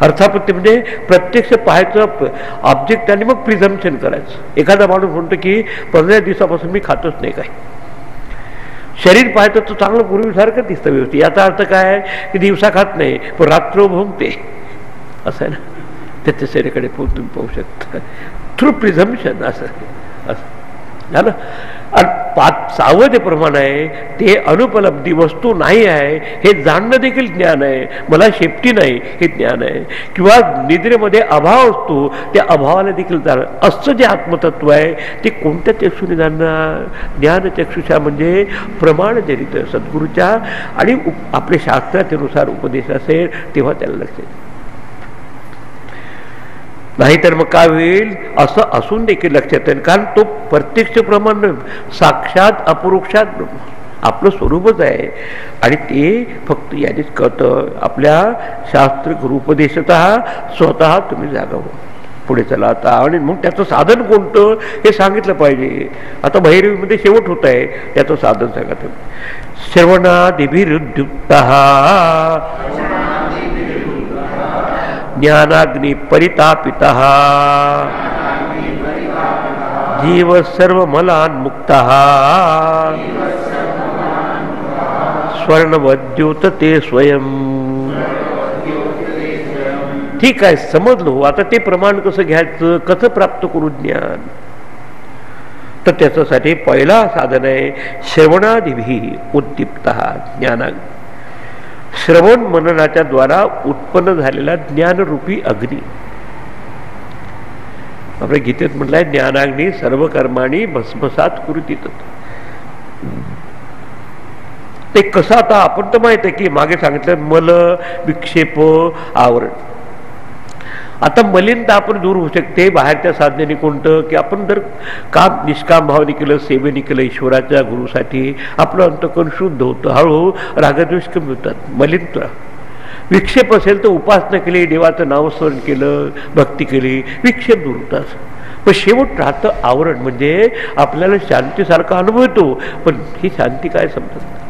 अर्थापत्ती म्हणजे प्रत्यक्ष पाहायचं ऑब्जेक्ट आणि मग प्रिझम्पशन करायचं. एखादा माणूस म्हणतो की 15 दिवसापासून मी खातच नाही काय. शरीर पाहायचं तर चांगलं पूर्वीसारखं दिसतं व्यवस्थित. याचा अर्थ काय आहे की दिवसा खात नाही पण रात्र भोंगते, असं आहे ना. त्याच्या शरीराकडे तुम्ही पाहू शकता थ्रू प्रिझम्पशन. असं झालं. आणि 5वे जे प्रमाण आहे ते अनुपलब्धी, वस्तू नाही आहे हे जाणणं देखील ज्ञान आहे. मला शेपटी नाही हे ज्ञान आहे. किंवा निद्रेमध्ये अभाव असतो, त्या अभावाला देखील जाणं. असं जे आत्मतत्व आहे ते कोणत्या चक्षुने जाणणार? ज्ञान चक्षुषा म्हणजे प्रमाणजनित सद्गुरूच्या आणि आपल्या शास्त्राच्यानुसार उपदेश असेल तेव्हा त्याला लक्ष येईल. नाहीतर मग काय होईल? असं असून देखील लक्षात येईल. कारण तो प्रत्यक्ष प्रमाण साक्षात अपरोक्षात ब्रह्म आपलं स्वरूपच आहे. आणि ते फक्त यानेच कळतं. आपल्या शास्त्र गुरुपदेशतः स्वतः तुम्ही जागावं. पुढे चला आता. आणि मग त्याचं साधन कोणतं हे सांगितलं पाहिजे. आता भैरवीमध्ये शेवट होत आहे, त्याचं साधन सांगा तुम्ही. श्रवणादिभिरुद्युक्तः ज्ञानाग्नि परितापितः जीव सर्व मलान्मुक्तः स्वर्णवद्योत ते स्वयं. ठीक आहे, समजलो. आता ते प्रमाण कसं घ्यायचं, कसं प्राप्त करू ज्ञान? तर त्याच्यासाठी पहिला साधन आहे श्रवणादिभी उद्दीप्तः ज्ञानाग्नि. श्रवण मननाच्या द्वारा उत्पन्न झालेला ज्ञानरूपी अग्नी. आपल्या गीतेत म्हटलंय ज्ञानाग्नी सर्व कर्माणी भस्मसात कुरुतीत. ते कसं? आता आपण तर माहित आहे की मागे सांगितलं मल, विक्षेप, आवरण. आता मलिनता आपण दूर होऊ शकते बाहेरच्या साधनेने. कोणतं? की आपण जर काम निष्काम भावने केलं, सेवेने केलं ईश्वराच्या गुरुसाठी, आपलं अंतःकरण शुद्ध होतं. हळूहळू रागद्वेष कमी होतात. मलिनता. विक्षेप असेल तर उपासना केली, देवाचं नामस्मरण केलं, भक्ती केली, विक्षेप दूर होतात. पण शेवट राहतं आवरण. म्हणजे आपल्याला शांतीसारखा अनुभव येतो पण ही शांती काय समजत नाही.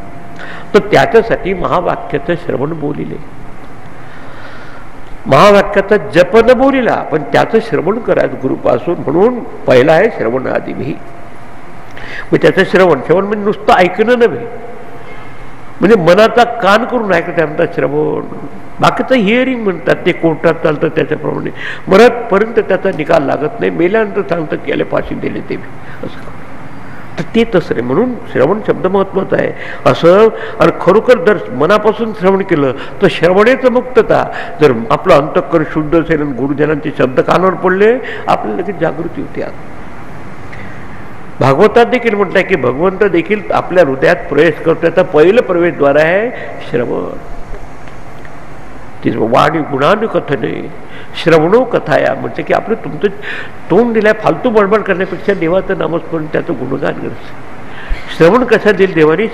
तर त्याच्यासाठी महावाक्याचं श्रवण बोलिले, महावाक्याचा जप न बोलिला पण त्याचं श्रवण करायचं गुरुपासून. म्हणून पहिला आहे श्रवण आदिभी. मग त्याचं श्रवण म्हणजे नुसतं ऐकणं नव्हे, म्हणजे मनाचा कान करून ऐकतं त्यानंतर श्रवण. बाकीचं हिअरिंग म्हणतात, ते कोर्टात चालतं त्याच्याप्रमाणे. मरतपर्यंत त्याचा निकाल लागत नाही, मेल्यानंतर सांगतं की याला फाशी दिली ते असं. तर ते तसं नाही. म्हणून श्रवण शब्द महत्वाचा आहे असं. आणि खरोखर जर मनापासून श्रवण केलं तर श्रवणेचं मुक्तता. जर आपलं अंतःकरण शुद्ध असेल आणि गुरुजनांचे शब्द कानावर पडले आपल्याला लगेच जागृती होते. भागवतात देखील म्हटलंय की भगवंत देखील आपल्या हृदयात प्रवेश करतो. त्याचा पहिलं प्रवेशद्वार आहे श्रवण. वाणी गुणानुकथने श्रवणो कथाया म्हणजे की आपलं तुमचं तोंड दिलाय फालतू बडबड करण्यापेक्षा देवाचं नामस्मरण, त्याचं गुणगान करायचं. श्रवण कशा देईल देवानी?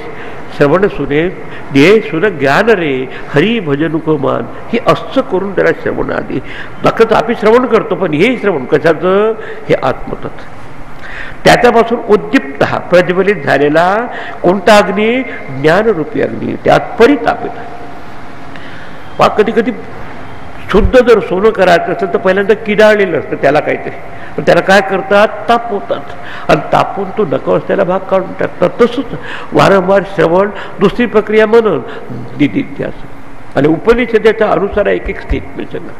श्रवण सुने दे सुन ज्ञान रे हरी भजनुक मान. हे असं करून त्याला श्रवण आधी दाखवत. आम्ही श्रवण करतो पण हे श्रवण कशाचं? हे आत्मतत्व. त्याच्यापासून उद्दीप्त प्रज्वलित झालेला कोणता अग्नी? ज्ञानरूपी अग्नी. त्यात परितापित. कधी कधी शुद्ध जर सोनं करायचं असेल तर पहिल्यांदा किडाळलेलं असतं त्याला काहीतरी, पण त्याला काय करतात? तापवतात. आणि तापून तो नको असलेला भाग काढून टाकतात. तसंच वारंवार श्रवण. दुसरी प्रक्रिया मनन, निदिध्यासन. आणि उपनिषदेच्या अनुसार एक एक स्टेटमेंट सांगा.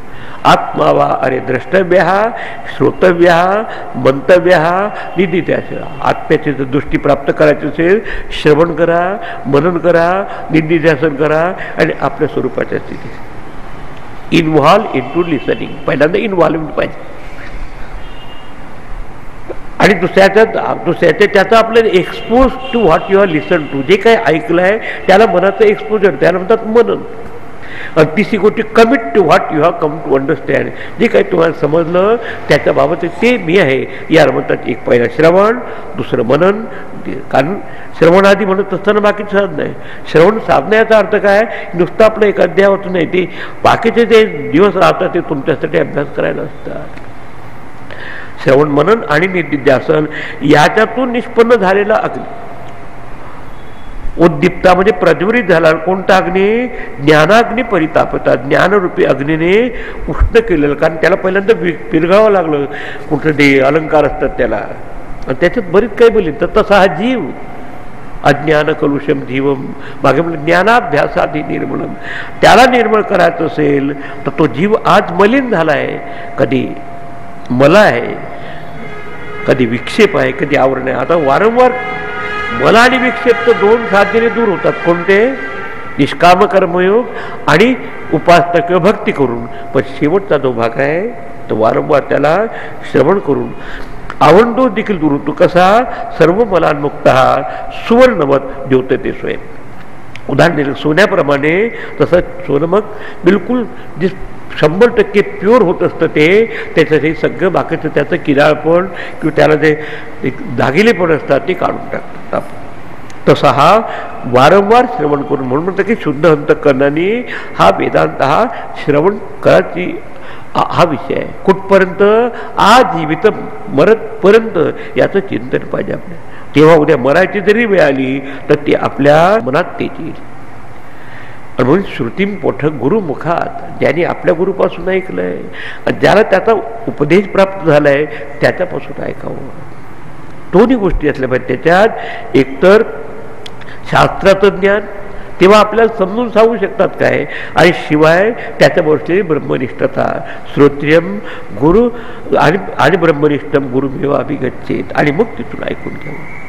आत्मावा अरे द्रष्टव्य श्रोतव्य मंतव्य निदिध्यास. आत्म्याची जर दृष्टी प्राप्त करायची असेल श्रवण करा, मनन करा, निदिध्यासन करा आणि आपल्या स्वरूपाच्या स्थितीत इन्व्हॉल्व इन टू लिसनिंग. पहिल्यांदा इन्व्हॉल्वमेंट पाहिजे आणि दुसऱ्याच्या त्याचा आपल्याला expose to what you are listen to. जे काही ऐकलं आहे त्याला मनाचं एक्सपोजर, त्याला म्हणतात मनन. आणि तिसरी गोष्ट commit to what you have come to understand. जे काही तुम्हाला समजलं त्याच्या बाबत ते मी आहे याला म्हणतात. एक पहिला श्रवण, दुसरं मनन. कारण श्रवण आधी म्हणत असताना बाकीचं साधन आहे. श्रवण साधन याचा अर्थ काय, नुसतं आपलं एक अध्याय होतं नाही, ते बाकीचे जे दिवस राहतात ते तुमच्यासाठी अभ्यास करायला असतात. श्रवण मनन आणि निदिध्यासन याच्यातून निष्पन्न झालेला अग्नी उद्दीप्ता म्हणजे प्रज्वलित झाला. कोणता अग्नी? ज्ञानाग्नी परितापता. ज्ञानरूपी अग्नीने उष्ण केलेलं. कारण त्याला पहिल्यांदा पिरगावं लागलं. कुठं ते अलंकार असतात त्याला, आणि त्याच्यात बरीच काही बोलली. तर तसा हा जीव अज्ञान कलुषम जीवम, मागे म्हणलं ज्ञानाभ्यासाधी निर्मलम. त्याला निर्मळ करायचं असेल तर तो जीव आज मलिन झाला आहे. कधी मला आहे, कधी विक्षेप आहे, कधी आवरण आहे. आता वारंवार मला आणि विक्षेप तर दोन साधने दूर होतात. कोणते? निष्काम कर्मयोग आणि उपासना किंवा भक्ती करून. पण शेवटचा जो भाग आहे तो वारंवार त्याला श्रवण करून आवरण दोष देखील दूर होतो. कसा? सर्व मलान्मुक्त सुवर्णवत द्योतते स्वयं. उदाहरण दिलं सोन्याप्रमाणे. तसं सोनं मग बिलकुल जे 100% प्युअर होत असतं ते, त्याचं सगळं बाकीचं त्याचं किराळपण किंवा त्याला जे दागिले पण असतात ते काढून टाकतात आपण. तसा हा वारंवार श्रवण करून, म्हणून म्हणतं की शुद्ध अंतःकरणाने हा वेदांत हा श्रवण करायची हा विषय आहे. कुठपर्यंत? आजीवित मरतपर्यंत याचं चिंतन पाहिजे आपल्या. तेव्हा उद्या मरायची जरी वेळ आली तर ती आपल्या मनात तेच येईल. म्हणून श्रुतीम पोठक गुरुमुखात, ज्याने आपल्या गुरुपासून ऐकलंय, ज्याला त्याचा उपदेश प्राप्त झालाय त्याच्यापासून ऐकावं. दोन्ही गोष्टी असल्या पाहिजे त्याच्यात. एकतर शास्त्राचं ज्ञान, तेव्हा आपल्याला समजून सांगू शकतात काय, आणि शिवाय त्याच्याबरोबर ब्रह्मनिष्ठता. श्रोत्रियम गुरु आणि ब्रह्मनिष्ठम गुरुमेव अभिगच्छेत. आणि मग तिथून ऐकून घ्यावं.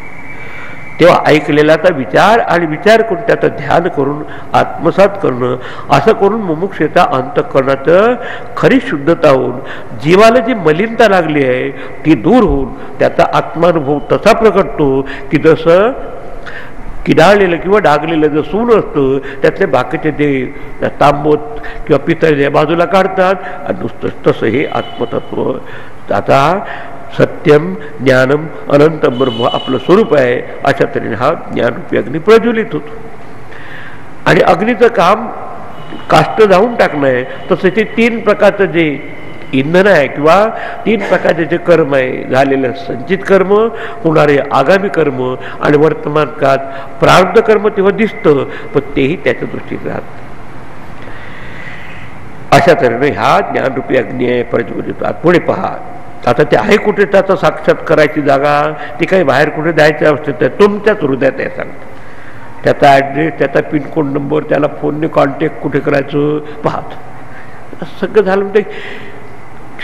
तेव्हा ऐकलेलाचा विचार आणि विचार करून त्याचं ध्यान करून आत्मसात करणं, असं करून मुमुक्षेचा अंतःकरणाचं खरी शुद्धता होऊन जीवाला जी मलिनता लागली आहे ती दूर होऊन त्याचा आत्मानुभव तसा प्रकटतो की जसं किडाळलेलं किंवा डागलेलं जर सून असतं त्यातले बाकीचे ते तांबोत किंवा पितळ बाजूला काढतात, आणि नुसतं तसं हे आत्मतत्व आता सत्यम ज्ञानम अनंत ब्रह्म आपलं स्वरूप आहे. अशा तऱ्हेने हा ज्ञानरूपी अग्नी प्रज्वलित होतो. आणि अग्नीचं काम काष्ट जाऊन टाकणं आहे. तसं ते 3 प्रकारचं जे इंधन आहे किंवा 3 प्रकारचे जे कर्म आहे, झालेलं संचित कर्म, होणारे आगामी कर्म आणि वर्तमान काळात प्रारब्ध कर्म तेव्हा दिसतं, पण तेही त्याच्या दृष्टीत राहत. अशा तऱ्हेने हा ज्ञानरूपी अग्नी आहे प्रज्वलित. पुढे पहा आता ते आहे कुठे त्याचा साक्षात करायची जागा, ती काही बाहेर कुठे द्यायची आवश्यकता आहे, तुमच्याच हृदयात आहे सांगतं. त्याचा ॲड्रेस, त्याचा पिनकोड नंबर, त्याला फोनने कॉन्टॅक्ट कुठे करायचं पाहतो. सगळं झालं म्हणजे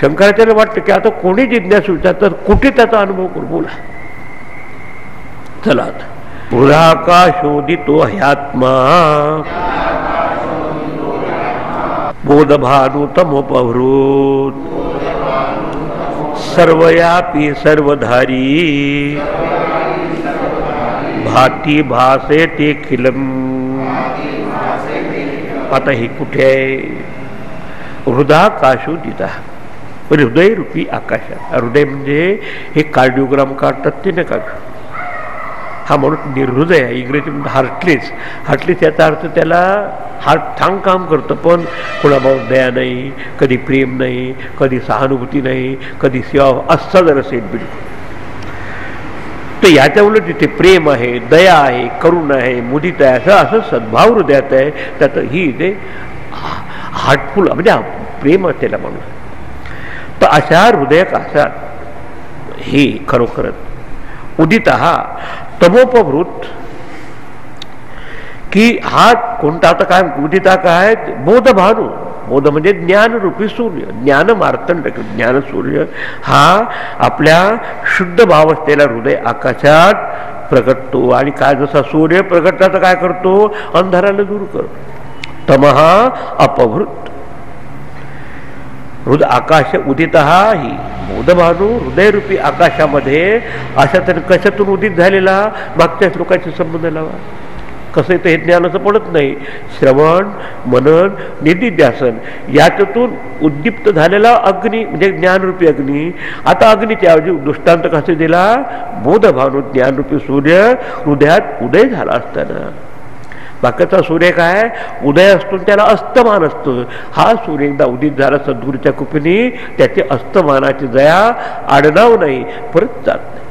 शंकराचार्य वाटतं की आता कोणी जिज्ञासू विचारतात कुठे त्याचा अनुभव करू. बोला चला आता. पुरा का शोधितो ह्यात्मा बोधभानु तमोपहृत सर्वयापी सर्वधारी भाती भासे ते खिलम. आता हे कुठे आहे? हृदाकाशोदिता, हृदय रूपी आकाशात. हृदय म्हणजे हे कार्डिओग्राम काढतात ते नका. हा माणूस निर्हृदय आहे. इंग्रजीमध्ये हार्टलेस. हार्टलेस याचा अर्थ त्याला हार्ट ठाम काम करतं, पण कोणाबाबत दया नाही, कधी प्रेम नाही, कधी सहानुभूती नाही, कधी सेवा. असा जर असेल बिलकुल तर याच्या उलट तिथे प्रेम आहे, दया आहे, करुणा आहे, मुदिता आहे, असं सद्भाव हृदयात आहे. त्यात ही इथे हार्टफुल म्हणजे प्रेम असलेला माणूस. तर अशा हृदयाकाशात हे खरोखरच उदित हा तमोपवृत की हा कोणता आता काय उदिता काय बोधभानू. बोध म्हणजे ज्ञानरूपी सूर्य, ज्ञान मार्तंड ज्ञान सूर्य हा आपल्या शुद्ध भाव असलेला हृदय आकाशात प्रगटतो. आणि काय जसा सूर्य प्रगटला तर काय करतो, अंधाराला दूर करतो. तमहा अपवृत्त हृदय आकाश उदित ही बोधभानू हृदयरूपी आकाशामध्ये अशा तरी कशातून उदित झालेला, मागच्या श्लोकाशी संबंध लावा. कसं तर हे ज्ञानाचं पडत नाही. श्रवण मनन निधिध्यासन याच्यातून उद्दीप्त झालेला अग्नी म्हणजे ज्ञानरूपी अग्नी. आता अग्नीच्या ऐवजी दृष्टांत कसे दिला, बोधभानू ज्ञानरूपी सूर्य हृदयात उदय झाला असताना. बाकीचा सूर्य काय उदय असतो त्याला अस्तमान असतं. हा सूर्य एकदा उदित झाला सद्गुरूच्या कृपेने, त्याचे अस्तमानाची जया आडनाव नाही, परत जात नाही.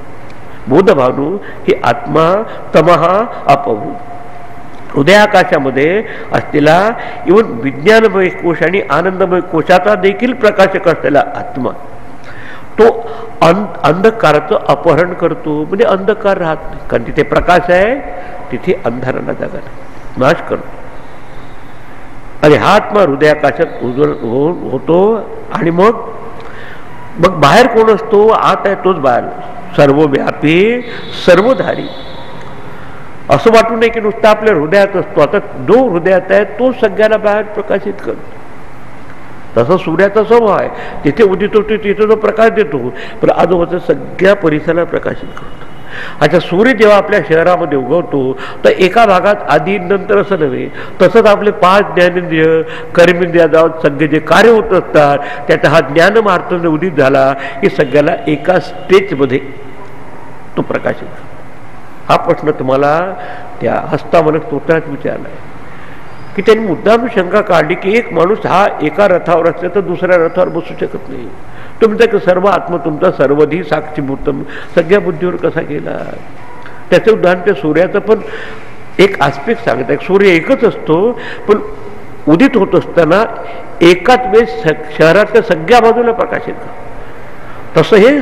बोधभानू हे आत्मा तमहा अपवृत्त हृदयाकाशामध्ये असलेला इवन विज्ञानमय कोश आणि आनंदमय कोशाचा देखील प्रकाशक असलेला आत्मा तो अंधकाराचं अपहरण करतो. म्हणजे अंधकार राहत नाही, कारण तिथे प्रकाश आहे, तिथे अंधाराला जागा नाही, नाश करतो. आणि हा आत्मा हृदयाकाशात होतो. आणि मग बाहेर कोण असतो, आत आहे तोच बाहेर, सर्वव्यापी सर्वधारी. असं वाटू नये की नुसतं आपल्या हृदयात असतो. आता जो हृदयात आहे तो सगळ्याला बाहेर प्रकाशित करतो. तसा सूर्याचा स्वभाव आहे, तिथे उदित होतो तिथे तो प्रकाश देतो, पण आजूबाजूच्या सगळ्या परिसराला प्रकाशित करतो. अच्छा, सूर्य जेव्हा आपल्या शहरामध्ये उगवतो तर एका भागात आधी नंतर असं नव्हे. तसंच आपले 5 ज्ञानेंद्रिय कर्मेंद्रिया जाऊन सगळे जे कार्य होत असतात त्याचा हा ज्ञानमार्गाने उदित झाला की सगळ्याला एका स्टेजमध्ये तो प्रकाशित करतो. हा प्रश्न तुम्हाला त्या हस्तामलक स्तोत्रात विचारला आहे की त्यांनी मुद्दाम शंका काढली की एक माणूस हा एका रथावर असला तर दुसऱ्या रथावर बसू शकत नाही. तुमचा सर्व आत्मा तुमचा सर्वधी साक्षीभूतम सगळ्या बुद्धीवर कसा गेला. त्याचं उदाहरण त्या सूर्याचं पण एक आस्पेक्ट सांगत आहे. सूर्य एकच असतो, पण उदित होत असताना एकाच वेळेस शहरातल्या सगळ्या बाजूला प्रकाशित करतो. तसं हे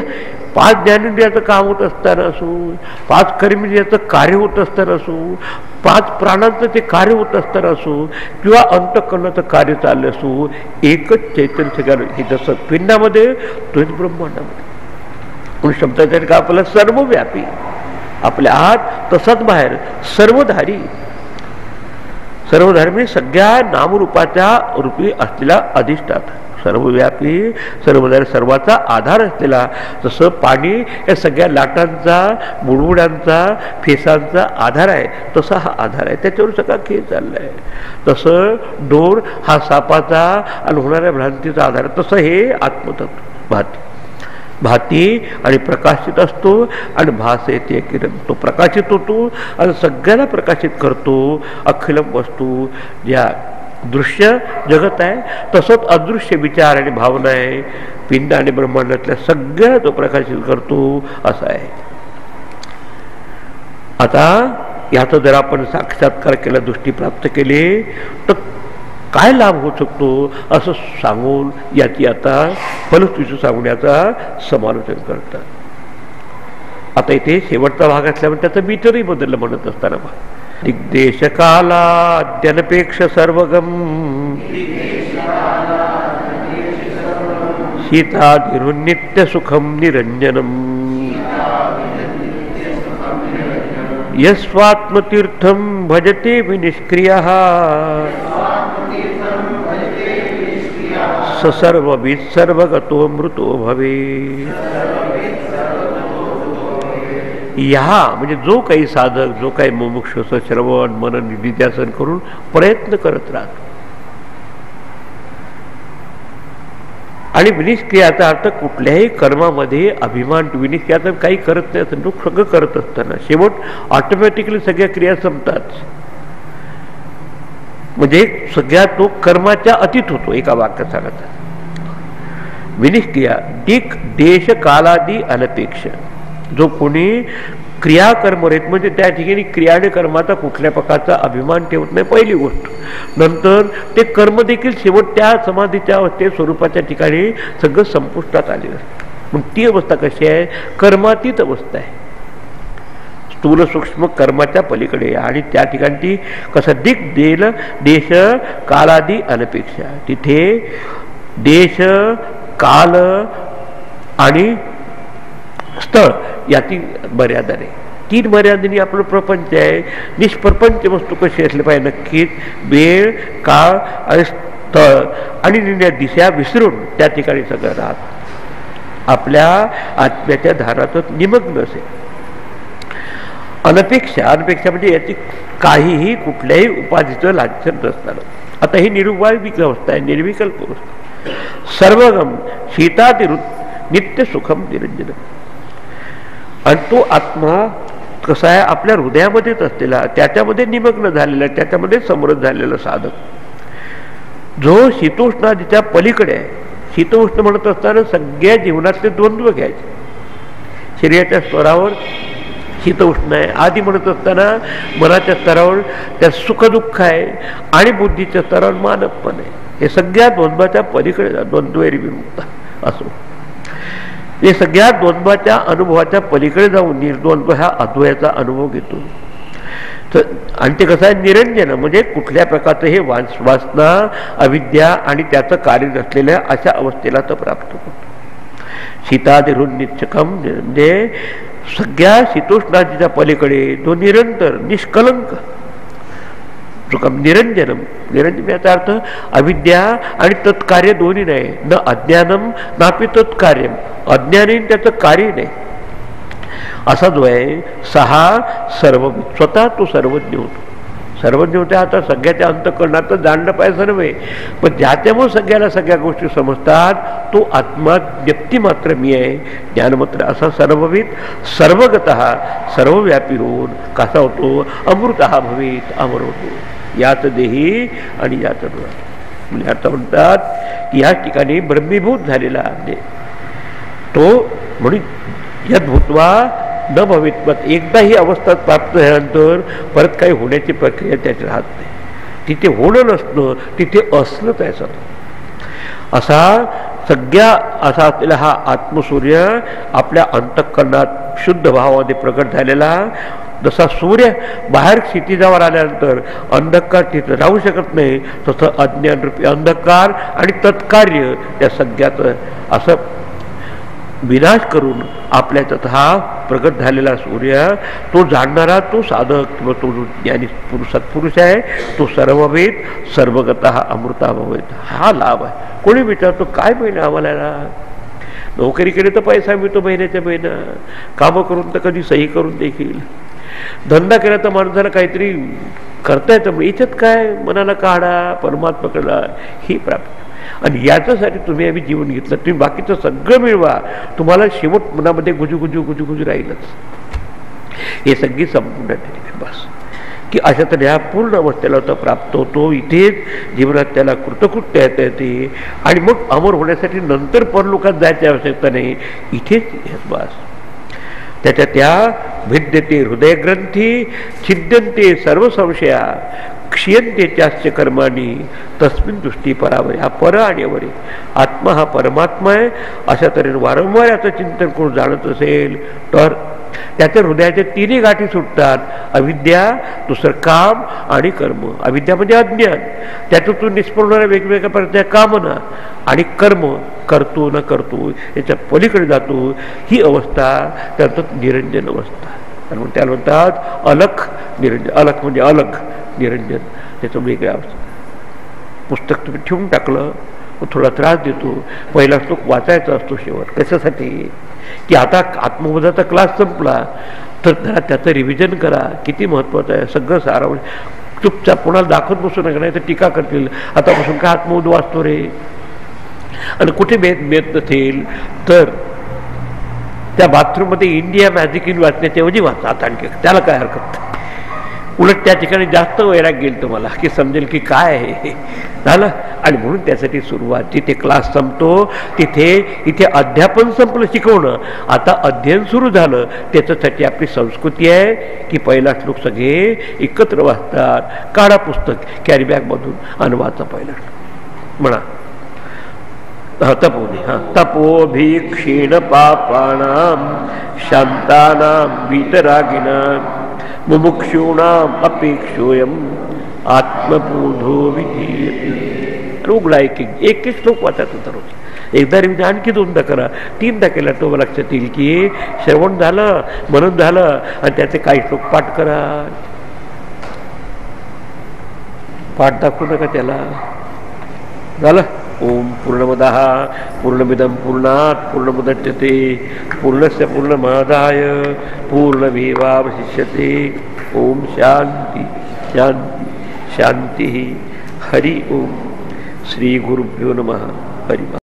5 ज्ञानेंद्रियाचं काम होत असताना असो, 5 कर्मेंद्रियाचं कार्य होत असताना असो, 5 प्राणांचं ते कार्य होत असताना असो, किंवा अंतःकरणाचं कार्य चाललं असो, एकच चैतन्य सगळं. हे जसं पिंडामध्ये तोच ब्रह्मांडामध्ये. म्हणून शब्दाच्या का आपल्याला सर्वव्यापी आपल्या आत तसाच बाहेर सर्वधारी. सर्वधारी म्हणजे सगळ्या नामरूपाच्या रूपी असलेला अधिष्ठाता, सर्वव्यापी सर्वधारी सर्वाचा आधार असलेला. जसं पाणी या सगळ्या लाटांचा बुडबुड्यांचा फेसांचा आधार आहे तसा हा आधार आहे, त्याच्यावर सगळा खेळ चालला आहे. तसं डोर हा सापाचा आणि होणाऱ्या भ्रांतीचा आधार आहे, तसं हे आत्मतत्व भाती आणि प्रकाशित असतो. आणि भास येते किरण तो प्रकाशित होतो आणि सगळ्याला प्रकाशित करतो. अखिलम वस्तू ज्या दृश्य जगत आहे तसंच अदृश्य विचार आणि भावना आहे, पिंड आणि ब्रह्मांडातल्या सगळ्या तो प्रकाशित करतो असं आहे. आता याचा जर आपण साक्षात्कार केला, दृष्टी प्राप्त केली तर काय लाभ होऊ शकतो असं सांगून याची आता फलश्रुती सांगून याचा समालोचन करतात. आता इथे शेवटचा भाग असल्यामुळे त्याचं मीटरही बदललं म्हणत असताना दिग्देश काला अद्यनपेक्ष सर्वगम शीताधिरुन्नित्य सुखम निरंजनम यस्वात्मतीर्थम भजते विनिष्क्रियः स सर्वविद सर्वगतो मृतो भवेत्. ह्या म्हणजे जो काही साधक, जो काही मुमुक्षु श्रवण मनन निधिध्यासन करून प्रयत्न करत राहतो. आणि विनिष्क्रियाचा अर्थ कुठल्याही कर्मामध्ये अभिमान, विनिष्क्रियाचा काही करत नाही असं लोक सगळं करत असताना शेवट ऑटोमॅटिकली सगळ्या क्रिया संपतात. म्हणजे सगळ्या तो कर्माच्या अतीत होतो. एका वाक्यात सांगायचं विनिष्क्रिया दिक देश कालादी अनपेक्ष. जो कोणी क्रियाकर्म रहित म्हणजे त्या ठिकाणी क्रिया आणि कर्माचा कुठल्या प्रकारचा अभिमान ठेवत नाही पहिली गोष्ट. नंतर ते कर्म देखील शेवट त्या समाधीच्या अवस्थेत स्वरूपाच्या ठिकाणी सगळं संपुष्टात आलेलं असतं. मग ती अवस्था कशी आहे, कर्मातीत अवस्था आहे. स्थूल सूक्ष्म कर्माच्या पलीकडे. आणि त्या ठिकाणी कसं देश कालादी अनपेक्षा, तिथे देश काल आणि स्थळ याची मर्यादा नाही. 3 मर्यादेने आपलं प्रपंच आहे. निष्प्रपंच वस्तू कशी असली पाहिजे, नक्कीच वेळ काळ आणि स्थळ आणि दिशा विसरून त्या ठिकाणी सगळं राहत आपल्या आत्म्याच्या धारातच निमग्न असेल. अनपेक्षा म्हणजे याची काहीही कुठल्याही उपाधीचं लांछन नसताना. आता ही निरुपाधिक अवस्था आहे, निर्विकल्प अवस्था. सर्वगम शीतातिरुत नित्य सुखम निरंजन. आणि तो आत्मा कसा आहे, आपल्या हृदयामध्येच असलेला, त्याच्यामध्ये निमग्न झालेला, त्याच्यामध्ये समृद्ध झालेला साधक, जो शीतोष्णादीच्या पलीकडे आहे. शीतोष्ण म्हणत असताना सगळ्या जीवनातले द्वंद्व घ्यायचे. शरीराच्या स्तरावर शीतोष्ण आहे, आधी म्हणत असताना मनाच्या स्तरावर त्या सुखदुःख आहे आणि बुद्धीच्या स्तरावर मानवपण आहे. हे सगळ्या द्वंद्वाच्या पलीकडे द्वंद्वैरी विमुक्त असो. हे सगळ्या द्वंद्वाच्या अनुभवाच्या पलीकडे जाऊन निर्द्वंद्व ह्या अद्वयाचा अनुभव घेतो. आणि ते कसं आहे, निरंजन म्हणजे कुठल्या प्रकारचं हे वासना अविद्या आणि त्याचं कार्य नसलेल्या अशा अवस्थेला तो प्राप्त होतो. शीतादिरुन निश्चकम म्हणजे सगळ्या शीतोष्णादीच्या पलीकडे तो निरंतर निष्कलंक सुखम निरंजनम. निरंजन याचा अर्थ अविद्या आणि तत्कार्य दोन्ही नाही. न अज्ञानम नापि तत्कार्यम, अज्ञानी त्याचं कार्य नाही असा जो आहे. सहा सर्व स्वतः तो सर्वज्ञ होतो. सर्वज्ञ होते. आता सगळ्याच्या अंतःकरणात जाणलं पाहिजे नव्हे, पण ज्याच्यामुळे सगळ्याला सगळ्या गोष्टी समजतात तो आत्मा व्यक्ती मात्र मी आहे, ज्ञानमात्र असा सर्वविद सर्वगतः सर्वव्यापी होऊन कसा होतो, अमृतः भवेत, अमर होतो. याच देही आणि याच डोळा. म्हणजे आता म्हणतात की या ठिकाणी ब्रह्मीभूत झालेला आहे तो. म्हणून यद भूतवा न भवित, मग एकदा ही अवस्था प्राप्त झाल्यानंतर परत काही होण्याची प्रक्रिया त्याची राहत नाही. तिथे होणं नसणं, तिथे असलंच आहे सगळं. असा सगळ्या असा असलेला हा आत्मसूर्य आपल्या अंतःकरणात शुद्ध भावामध्ये प्रकट झालेला. जसा सूर्य बाहेर क्षितिजावर आल्यानंतर अंधकार तिथं राहू शकत नाही, तसं अज्ञानरूपी अंधकार आणि तत्कार्य त्या सगळ्याचं असं विनाश करून आपल्याच्यात हा प्रकट झालेला सूर्य, तो जाणणारा, तो साधक किंवा तो ज्ञानी सत्पुरुष आहे, तो सर्ववेद सर्वगतः अमृता भवेत. हा लाभ आहे. कोणी विचारतो काय मिळणार आम्हाला, नोकरी केली तर पैसा मिळतो महिन्याच्या महिना, कामं करून तर कधी सही करून देखील, धंदा केला तर माणसाला काहीतरी करता येतं, याच्यात काय, मनाला काढा परमात्माकडला ही प्राप्त. आणि याच्यासाठी तुम्ही आम्ही जीवन घेतलं, तुम्ही बाकीचं सगळं मिळवा, तुम्हाला शेवट मनामध्ये गुजू राहीलच. हे सगळी संपूर्ण बस की अशा तर ह्या पूर्ण अवस्थेला तो प्राप्त होतो. इथेच जीवनात त्याला कृतकृत्य येते आणि मग अमर होण्यासाठी नंतर परलोकात जायची आवश्यकता नाही, इथेच बस. त्याच्या त्या भिद्यते हृदयग्रंथी छिद्यंते सर्व संशया क्षीयंते चास्य कर्मानी तस्मिन दृष्टी परावरे. हा पर आणि अवरे आत्मा हा परमात्मा आहे अशा तऱ्हेने वारंवार याचं चिंतन करून जाणत असेल तर त्याच्या हृदयाच्या तिन्ही गाठी सुटतात. अविद्या, दुसरं काम आणि कर्म. अविद्या म्हणजे अज्ञान, त्याच्यातून निष्पन्नाऱ्या वेगवेगळ्या प्रकारच्या कामना आणि कर्म करतो न करतो याच्या पलीकडे जातो. ही अवस्था त्यात निरंजन अवस्था. म्हणून त्याला म्हणतात अलख निरंजन. अलख म्हणजे अलग, निरंजन त्याचं वेगळ्या अवस्था. पुस्तक तुम्ही ठेवून टाकलं थोडा त्रास देतो. पहिला श्लोक वाचायचा असतो शेवट. कशासाठी की आता आत्मबोधाचा क्लास संपला तर जरा त्याचं रिव्हिजन करा, किती महत्त्वाचं आहे सगळं सारांश. चुपचाप कोणाला दाखवत बसू नका, नाही तर टीका करतील, आतापासून काय आत्मबोध वाचतो रे. आणि कुठे मेद नसेल तर त्या बाथरूममध्ये इंडिया मॅजिक वाचण्याच्या ऐवजी वाचा आता आणखी, त्याला काय हरकत. उलट त्या ठिकाणी जास्त वैराग गेल तुम्हाला की समजेल की काय आहे झालं. आणि म्हणून त्यासाठी सुरुवात, जिथे क्लास संपतो तिथे इथे अध्यापन संपलं शिकवणं, आता अध्ययन सुरू झालं. त्याच्यासाठी आपली संस्कृती आहे की पहिला श्लोक सगळे एकत्र वाचतात. काढा पुस्तक कॅरीबॅगमधून आणि वाचा पहिला श्लोक म्हणा. तपोनी तपोभीक्षीण पापानां शांतानां वीतरागिणां मुमुक्षूणाम अपेक्षोयम आत्मबोधो विधीयते। रोगला एक श्लोक वाचायचं होता रोज, एकदा रिव्हिजन आणखी दोनदा करा, तीनदा केला तो लक्षात येईल की श्रवण झालं, मनन झालं आणि त्याचे काही श्लोक पाठ करा. पाठ दाखवू नका त्याला. झालं. ओम पूर्णमदः पूर्णमिदं पूर्णात् पूर्णमुदच्यते पूर्णस्य पूर्णमादाय पूर्णमेवावशिष्यते. ओम शांति शांति शांति. हरि ओम. श्री गुरुभ्यो नमः. हरि.